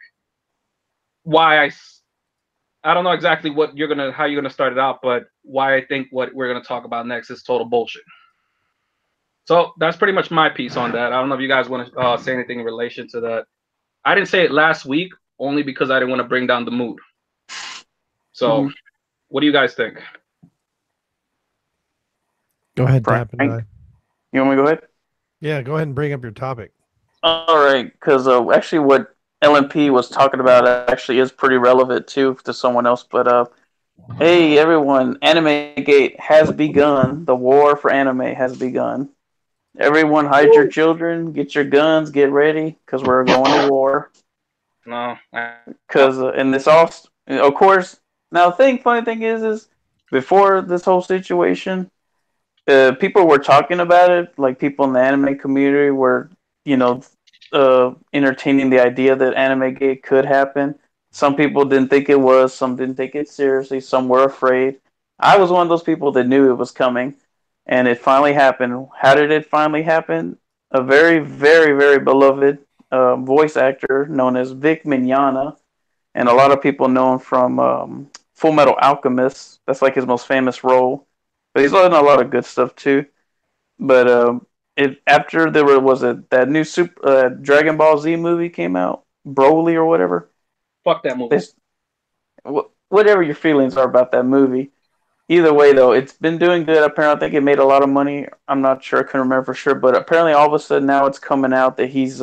Why I don't know exactly how you're gonna start it out, but why I think what we're gonna talk about next is total bullshit. So that's pretty much my piece on that. I don't know if you guys want to say anything in relation to that. I didn't say it last week only because I didn't want to bring down the mood. So, what do you guys think? Go ahead, Frank. Tap, and You want me to go ahead? yeah, go ahead and bring up your topic. All right, because actually what LMP was talking about actually is pretty relevant too to someone else. But hey everyone, Animegate has begun. The war for anime has begun. Everyone hide your children, get your guns, get ready, because we're going to war. No. Because and this all, of course. Now, funny thing is before this whole situation, people were talking about it. Like people in the anime community were, entertaining the idea that Animegate could happen. Some people didn't think it was. Some didn't take it seriously. Some were afraid. I was one of those people that knew it was coming. And it finally happened. How did it finally happen? A very, very, very beloved voice actor known as Vic Mignogna, and a lot of people know him from Full Metal Alchemist. That's like his most famous role. But he's done a lot of good stuff too. But after there was that new Dragon Ball Z movie came out, Broly or whatever. Fuck that movie. Whatever your feelings are about that movie. Either way, though, it's been doing good. Apparently, I think it made a lot of money. I'm not sure. I couldn't remember for sure. But apparently, all of a sudden now it's coming out that he's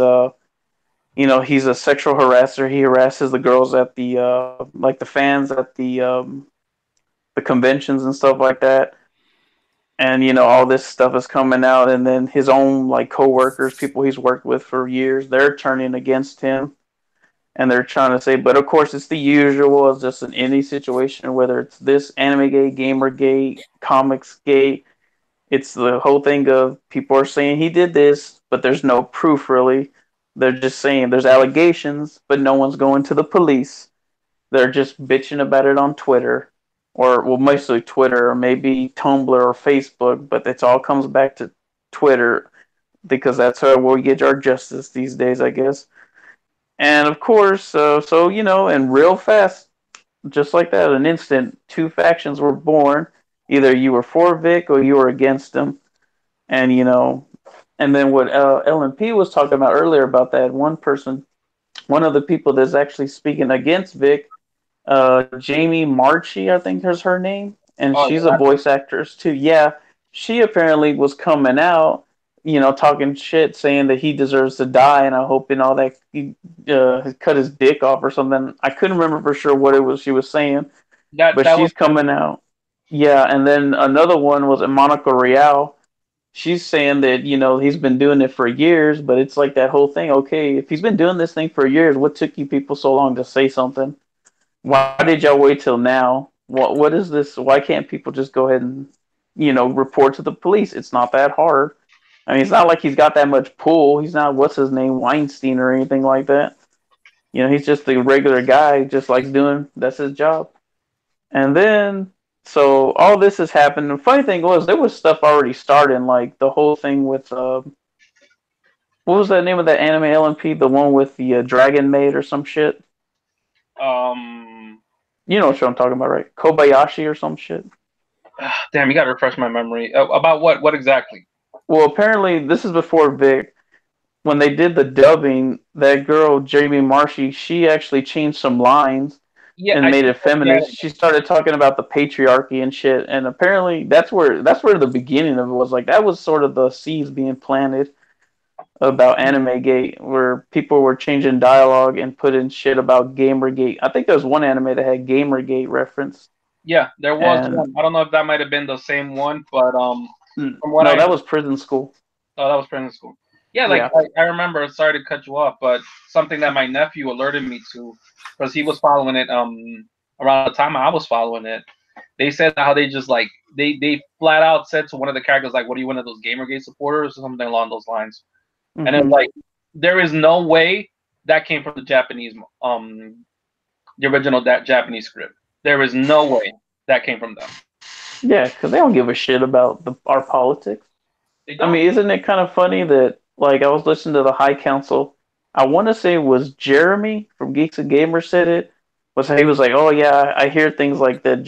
he's a sexual harasser. He harasses the girls at the the fans at the conventions and stuff like that. And all this stuff is coming out. And then his own coworkers, people he's worked with for years, they're turning against him. And they're trying to say, but of course it's the usual. It's just in any situation, whether it's this Animegate, Gamergate, Comicsgate. It's the whole thing of people are saying he did this, but there's no proof really. They're just saying there's allegations, but no one's going to the police. They're just bitching about it on Twitter, or mostly Twitter, or maybe Tumblr or Facebook. But it all comes back to Twitter because that's how we get our justice these days, I guess. And of course, and real fast, just like that, an instant, two factions were born. Either you were for Vic or you were against him. And, and then what LMP was talking about earlier about that one of the people that's actually speaking against Vic, Jamie Marchi, I think is her name. And she's a voice actress too. Yeah, she apparently was coming out, talking shit, saying that he deserves to die, and I hope that he cut his dick off or something. I couldn't remember for sure what it was she was saying, but she's coming out. Yeah, and then another one was Monica Real. She's saying that he's been doing it for years, but it's like that whole thing. Okay, if he's been doing this thing for years, what took you people so long to say something? Why did y'all wait till now? What is this? Why can't people just go ahead and report to the police? It's not that hard. I mean, it's not like he's got that much pull. He's not, what's his name, Weinstein or anything like that. He's just a regular guy, just likes that's his job. And then, so all this has happened. The funny thing was, there was stuff already starting, like the whole thing with, what was that name of that anime LMP? The one with the dragon maid or some shit? You know what I'm talking about, right? Kobayashi or some shit? Damn, you gotta refresh my memory. About what? What exactly? Well, apparently, this is before Vic. When they did the dubbing, that girl, Jamie Marchi, she actually changed some lines and made it feminist. Yeah. She started talking about the patriarchy and shit. And apparently, that's where the beginning of it was. Like, that was sort of the seeds being planted about Animegate, where people were changing dialogue and putting shit about Gamergate. I think there was one anime that had Gamergate reference. Yeah, there was one. I don't know if that might have been the same one, but that was Prison School. Oh, that was Prison School. Yeah, I remember. Sorry to cut you off, but something that my nephew alerted me to, because he was following it around the time I was following it. they said how they just like they flat out said to one of the characters like, "What are you, one of those Gamergate supporters?" or something along those lines. Mm-hmm. And it's like there is no way that came from the Japanese the original Japanese script. There is no way that came from them. Yeah, because they don't give a shit about our politics. I mean, isn't it kind of funny that, like, I was listening to the High Council. I want to say it was Jeremy from Geeks and Gamers said it. He was like, "Oh yeah, I hear things like that.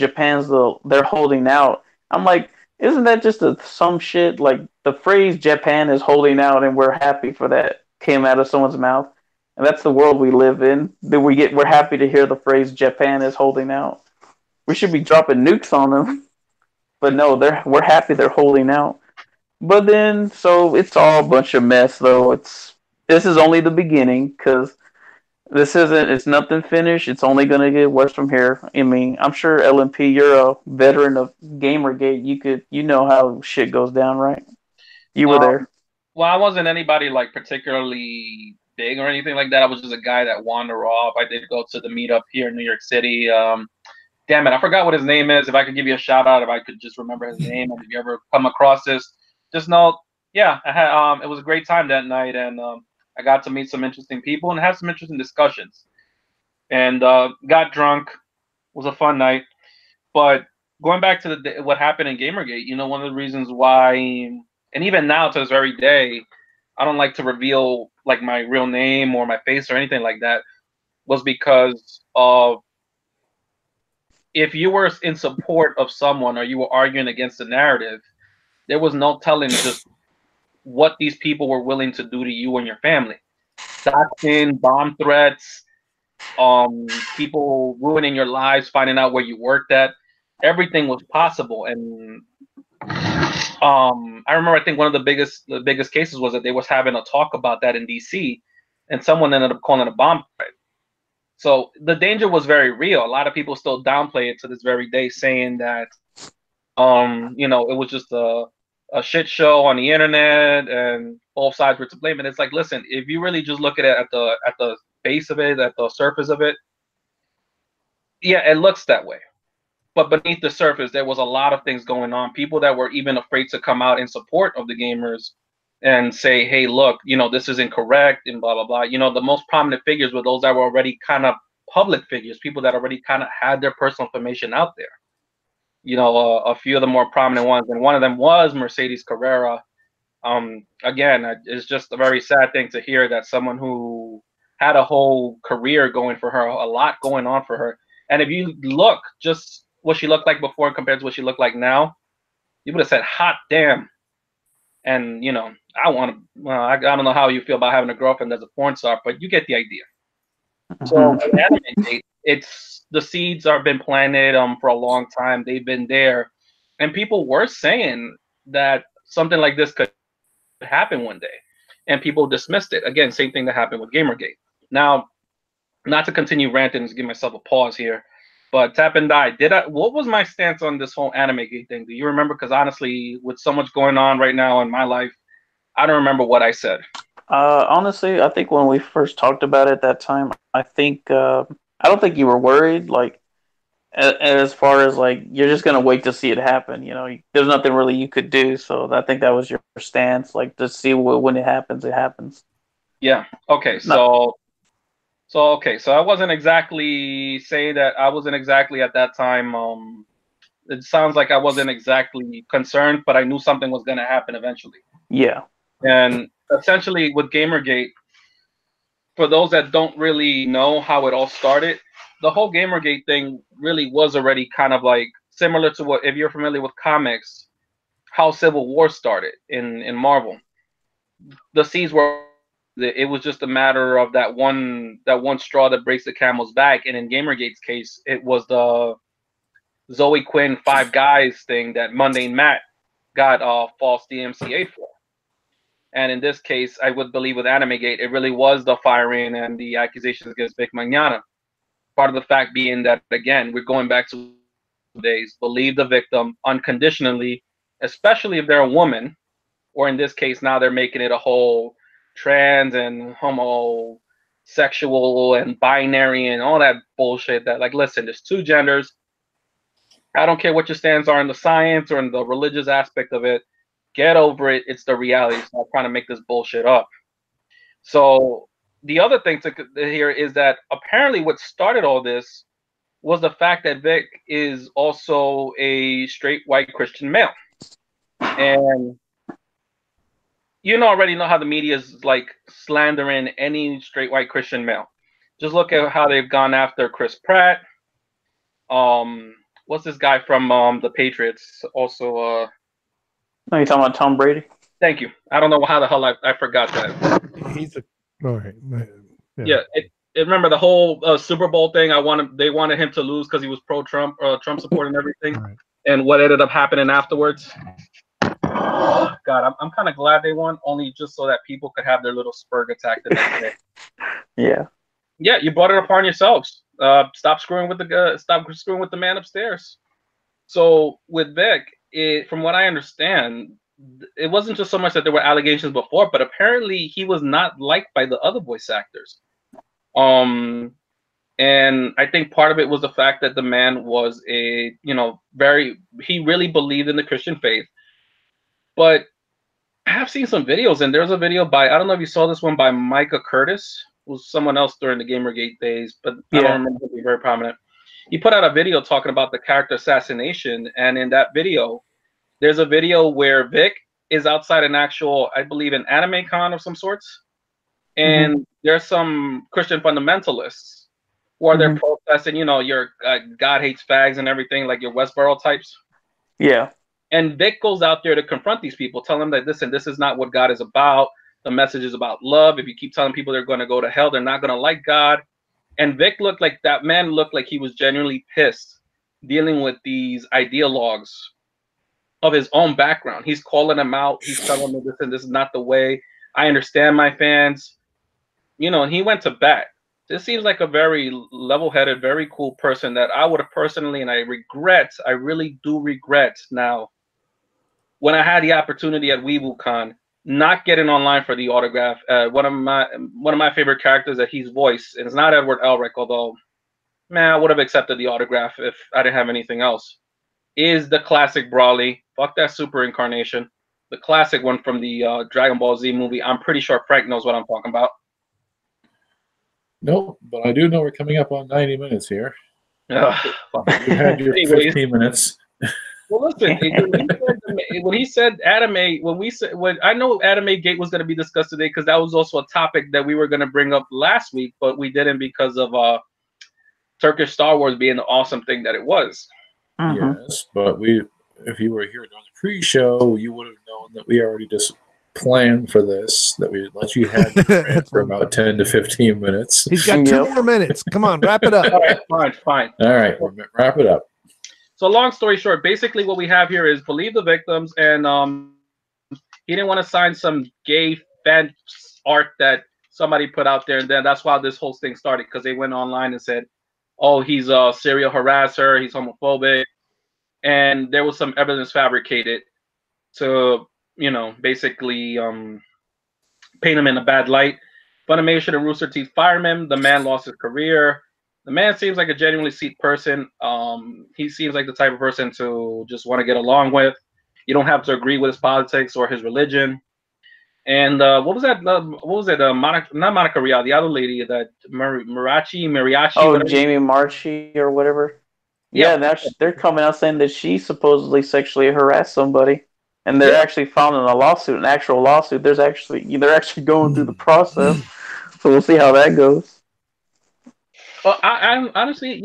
They're holding out." I'm like, isn't that just some shit? Like the phrase "Japan is holding out" and we're happy for that came out of someone's mouth, and that's the world we live in. We're happy to hear the phrase "Japan is holding out." We should be dropping nukes on them, but no, we're happy they're holding out. But then, so it's all a bunch of mess, though. This is only the beginning because it's nothing finished. It's only gonna get worse from here. I mean, I'm sure LMP, you're a veteran of Gamergate. You know how shit goes down, right? You were there. Well, I wasn't anybody like particularly big or anything like that. I was just a guy that wandered off. I did go to the meetup here in New York City. Damn it, I forgot what his name is. If I could give you a shout out, if I could just remember his name, and if you ever come across this, just know, yeah, I had it was a great time that night, and I got to meet some interesting people and have some interesting discussions, and got drunk. It was a fun night. But going back to what happened in Gamergate, one of the reasons why, and even now to this very day, I don't like to reveal like my real name or my face or anything like that, was because of, if you were in support of someone or you were arguing against the narrative, there was no telling just what these people were willing to do to you and your family. Doxing, bomb threats, people ruining your lives, finding out where you worked at. Everything was possible. And I remember, I think one of the biggest cases was that they was having a talk about that in DC, and someone ended up calling it a bomb threat. So the danger was very real. A lot of people still downplay it to this very day, saying that it was just a shit show on the internet and both sides were to blame. And it's like, listen, if you really just look at it at the base of it, at the surface of it, yeah, it looks that way. But beneath the surface, there was a lot of things going on. People that were even afraid to come out in support of the gamers and say, hey, look, this is incorrect and blah, blah, blah. The most prominent figures were those that were already kind of public figures, people that already kind of had their personal information out there. A few of the more prominent ones, and one of them was Mercedes Carrera. Again, it's just a very sad thing to hear that someone who had a whole career going for her, a lot going on for her. And if you look just what she looked like before compared to what she looked like now, you would have said, hot damn. And, I don't know how you feel about having a girlfriend that's a porn star, but you get the idea. So the seeds have been planted for a long time. They've been there. And people were saying that something like this could happen one day. And people dismissed it. Again, same thing that happened with Gamergate. Now, not to continue ranting and give myself a pause here, but Tap and Die, what was my stance on this whole Animegate thing? Do you remember? Because honestly, with so much going on right now in my life, I don't remember what I said. Honestly, I think when we first talked about it at that time, I don't think you were worried. Like, as far as like you're just gonna wait to see it happen. There's nothing really you could do. So I think that was your stance. Like, to see when it happens, it happens. Yeah. Okay. So I wasn't exactly saying that. I wasn't exactly at that time. It sounds like I wasn't exactly concerned, but I knew something was gonna happen eventually. Yeah. And essentially with Gamergate, for those that don't really know how it all started, the whole Gamergate thing really was already kind of like similar to what, if you're familiar with comics, how Civil War started in Marvel. The seeds were, it was just a matter of that one straw that breaks the camel's back. And in Gamergate's case, it was the Zoe Quinn Five Guys thing that Mundane Matt got false DMCA for. And in this case, I would believe with Animegate, it really was the firing and the accusations against Vic Magnana. Part of the fact being that, again, we're going back to days, believe the victim unconditionally, especially if they're a woman, or in this case, now they're making it a whole trans and homosexual and binary and all that bullshit that, like, listen, there's two genders. I don't care what your stands are in the science or in the religious aspect of it. Get over it. It's the reality. Stop trying to make this bullshit up. So the other thing to hear is that apparently what started all this was the fact that Vic is also a straight white Christian male. And you already know how the media is like slandering any straight white Christian male. Just look at how they've gone after Chris Pratt. What's this guy from the Patriots? Also, No, you talking about Tom Brady? Thank you. I don't know how the hell I forgot that. He's a all right. Yeah. Remember the whole Super Bowl thing? They wanted him to lose because he was pro-Trump, Trump support and everything. Right. And what ended up happening afterwards? God, I'm kind of glad they won, only just so that people could have their little spurg attack the next day. Yeah. Yeah, you brought it upon yourselves. Stop screwing with the man upstairs. So with Vic, from what I understand, it wasn't just so much that there were allegations before, but apparently he was not liked by the other voice actors. And I think part of it was the fact that the man was he really believed in the Christian faith. But I have seen some videos, and there's a video by, I don't know if you saw this one, by Micah Curtis, who's someone else during the Gamergate days, but I don't remember him being very prominent. He put out a video talking about the character assassination, and in that video, there's a video where Vic is outside an actual, I believe, an anime con of some sorts, and there's some Christian fundamentalists who are there protesting, your God hates fags and everything, like your Westboro types. Yeah. And Vic goes out there to confront these people, tell them that, listen, this is not what God is about. The message is about love. If you keep telling people they're going to go to hell, they're not going to like God. And Vic looked like he was genuinely pissed dealing with these ideologues of his own background. He's calling them out. He's telling them, listen, this is not the way. I understand my fans. And he went to bat. This seems like a very level-headed, very cool person that I would have personally, and I really do regret now, when I had the opportunity at WeeWooCon, not getting online for the autograph. One of my favorite characters that he's voiced, and it's not Edward Elric, although, man, I would have accepted the autograph if I didn't have anything else, is the classic Brawly. Fuck that super incarnation. The classic one from the Dragon Ball Z movie. I'm pretty sure Frank knows what I'm talking about. Nope, but I do know we're coming up on 90 minutes here. You had your Anyways, 15 minutes. Well, listen, when he said anime, I know Animegate was going to be discussed today because that was also a topic that we were going to bring up last week, but we didn't because of Turkish Star Wars being the awesome thing that it was. Yes, but if you were here during the pre-show, you would have known that we already just planned for this, that we let you have it for about 10 to 15 minutes. He's got 2 more minutes. Come on, wrap it up. All right, fine. All right, wrap it up. So long story short, basically what we have here is believe the victims, and he didn't want to sign some gay fan art that somebody put out there, and then that's why this whole thing started, because they went online and said, oh, he's a serial harasser, he's homophobic, and there was some evidence fabricated to, basically paint him in a bad light. Funimation and Rooster Teeth fired him. The man lost his career. The man seems like a genuinely sweet person. He seems like the type of person to just want to get along with. You don't have to agree with his politics or his religion. And what was that? Not Monica Rial, the other lady, that Mariachi. Oh, whatever. Jamie Marchi or whatever. Yeah, they're coming out saying that she supposedly sexually harassed somebody, and they're actually filing a lawsuit, an actual lawsuit. They're actually going through the process. So we'll see how that goes. Well, I honestly,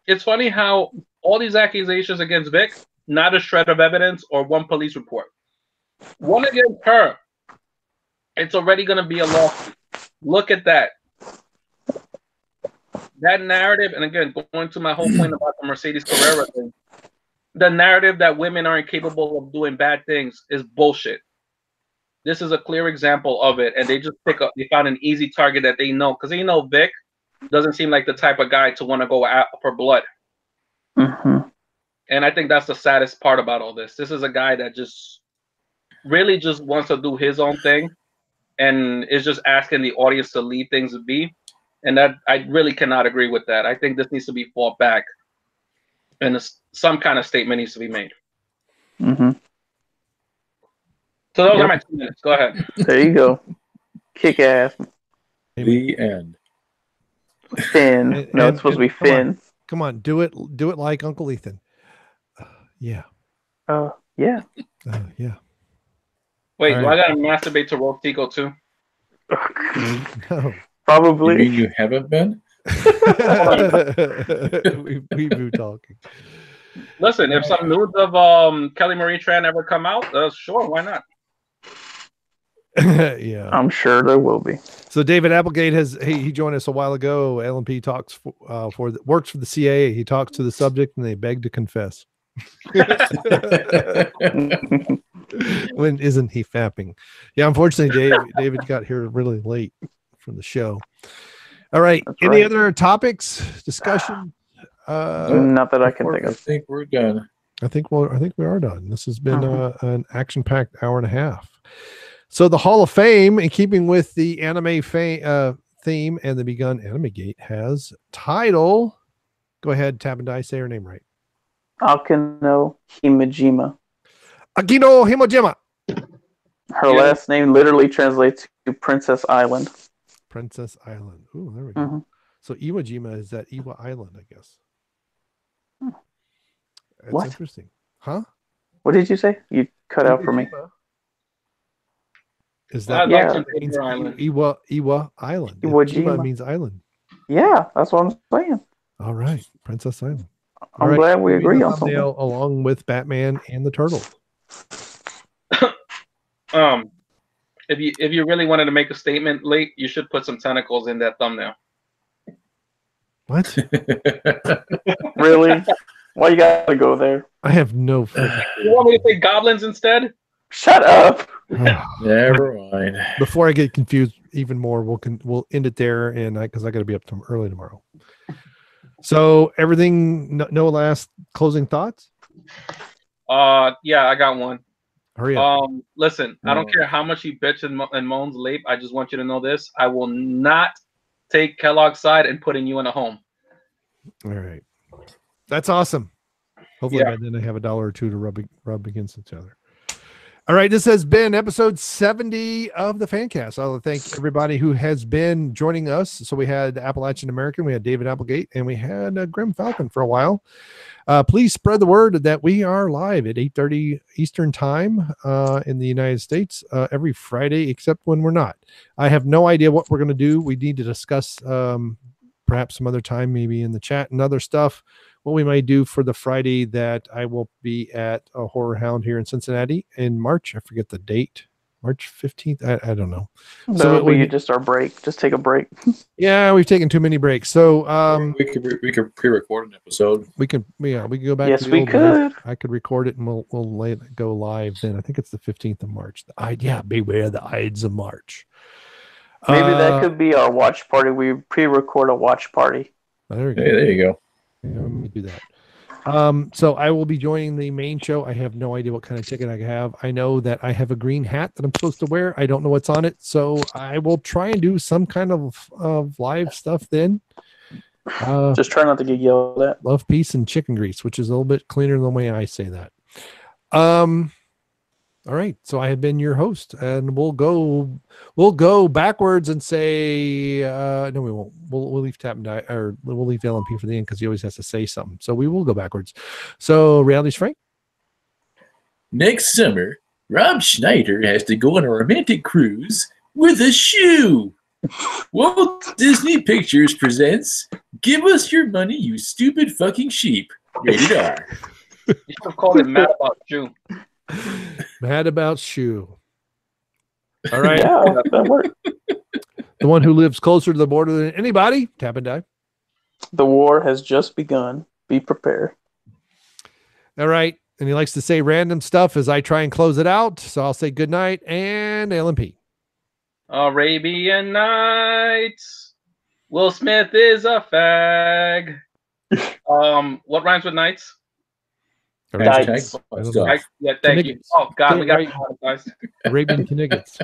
it's funny how all these accusations against Vic, not a shred of evidence or one police report. One against her, it's already going to be a lawsuit. Look at that. That narrative, and again, going to my whole point about the Mercedes Carrera thing, the narrative that women are incapable of doing bad things is bullshit. This is a clear example of it, and they found an easy target that they know, because Vic doesn't seem like the type of guy to want to go out for blood. And I think that's the saddest part about all this. This is a guy that just really just wants to do his own thing and is just asking the audience to leave things be. And that I really cannot agree with that. I think this needs to be fought back. and some kind of statement needs to be made. Mm-hmm. So those Yep. are my 2 minutes. Go ahead. There you go. Kick ass. The end. Finn. And- No, and- it's supposed to be and come on. Finn. Come on, do it like Uncle Ethan. Yeah. Yeah. Yeah. Wait, All do right. I gotta masturbate to Rogue Tico too? No. You Probably. mean you haven't been? we were talking. Listen, if some nudes of Kelly Marie Tran ever come out, sure, why not? Yeah. I'm sure there will be. So David Applegate he joined us a while ago. LMP talks works for the CIA. He talks to the subject and they beg to confess. When isn't he fapping? Yeah, unfortunately, David got here really late from the show. All right. That's Any right. other topics, discussion? Not that I can think I of. think we're done. I think we are done. This has been an action-packed hour and a half. So the Hall of Fame, in keeping with the anime theme and the begun Animegate, has title. Go ahead, Tab and Die. Say her name right. Akino Himejima. Akino Himojima. Her last name literally translates to Princess Island. Princess Island. Ooh, there we go. Mhm. So Iwo Jima is that Iwa Island, I guess. That's What? interesting. Huh? What did you say? You cut out for me. Jima. Is I'd that Yeah. like to means Iwo Island. Iwa Island? Iwo Jima Jima. means island. Yeah, that's what I'm saying. All right, Princess Island. I'm All right, glad we maybe agree the on something. thumbnail along with Batman and the Turtle. If you really wanted to make a statement late, you should put some tentacles in that thumbnail. What? Really? Why you gotta go there? I have no freaking. You want me to say goblins instead? Shut up. Never mind. Before I get confused even more, we'll end it there, and because I got to be up early tomorrow. So everything. No last closing thoughts. Yeah, I got one. Hurry up. Listen, I don't care how much he bitch and moans late. I just want you to know this: I will not take Kellogg's side and putting you in a home. All right, that's awesome. Hopefully Yeah. by then I have $1 or $2 to rub against each other. All right, this has been episode 70 of the Fancast. I'll thank everybody who has been joining us. So we had Appalachian American, we had David Applegate, and we had Grim Falcon for a while. Please spread the word that we are live at 8:30 Eastern time in the United States every Friday, except when we're not. I have no idea what we're going to do. We need to discuss perhaps some other time, maybe in the chat and other stuff, what we might do for the Friday that I will be at a Horror Hound here in Cincinnati in March. I forget the date. March 15th. I don't know. So we just our break. Just take a break. Yeah, we've taken too many breaks. So we could pre-record an episode. we can go back. Yes, to the we old days. could. I could record it and we'll let it go live then. I think it's the 15th of March. Beware the Ides of March. Maybe that could be our watch party. We pre-record a watch party. There we go. Hey, there you go. Yeah, let me do that. So I will be joining the main show. I have no idea what kind of ticket I have. I know that I have a green hat that I'm supposed to wear. I don't know what's on it. So I will try and do some kind of live stuff then. Just try not to get yelled at. Love, peace, and chicken grease, which is a little bit cleaner than the way I say that. All right. So I have been your host, and we'll go backwards and say no, we won't. We'll leave Tap and Die, or we'll leave LMP for the end because he always has to say something. So we will go backwards. So Reality's Frank. Next summer, Rob Schneider has to go on a romantic cruise with a shoe. Walt Disney Pictures presents Give Us Your Money, You Stupid Fucking Sheep. Rated R. You should have called it Mad About You. Mad About Shoe. All right. Yeah, that worked. The one who lives closer to the border than anybody. Tap and Die. The war has just begun. Be prepared. All right. And he likes to say random stuff as I try and close it out. So I'll say good night and LMP. Arabian Nights. Will Smith is a fag. What rhymes with nights? Nights. Yeah, thank you. Oh God, we got to apologize. Arabian Kniggets.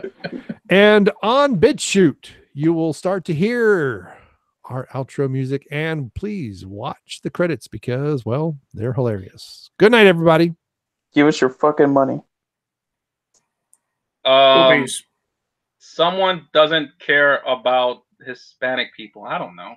And on BitChute, you will start to hear our outro music. And please watch the credits because, well, they're hilarious. Good night, everybody. Give us your fucking money. Boobies. Someone doesn't care about Hispanic people. I don't know.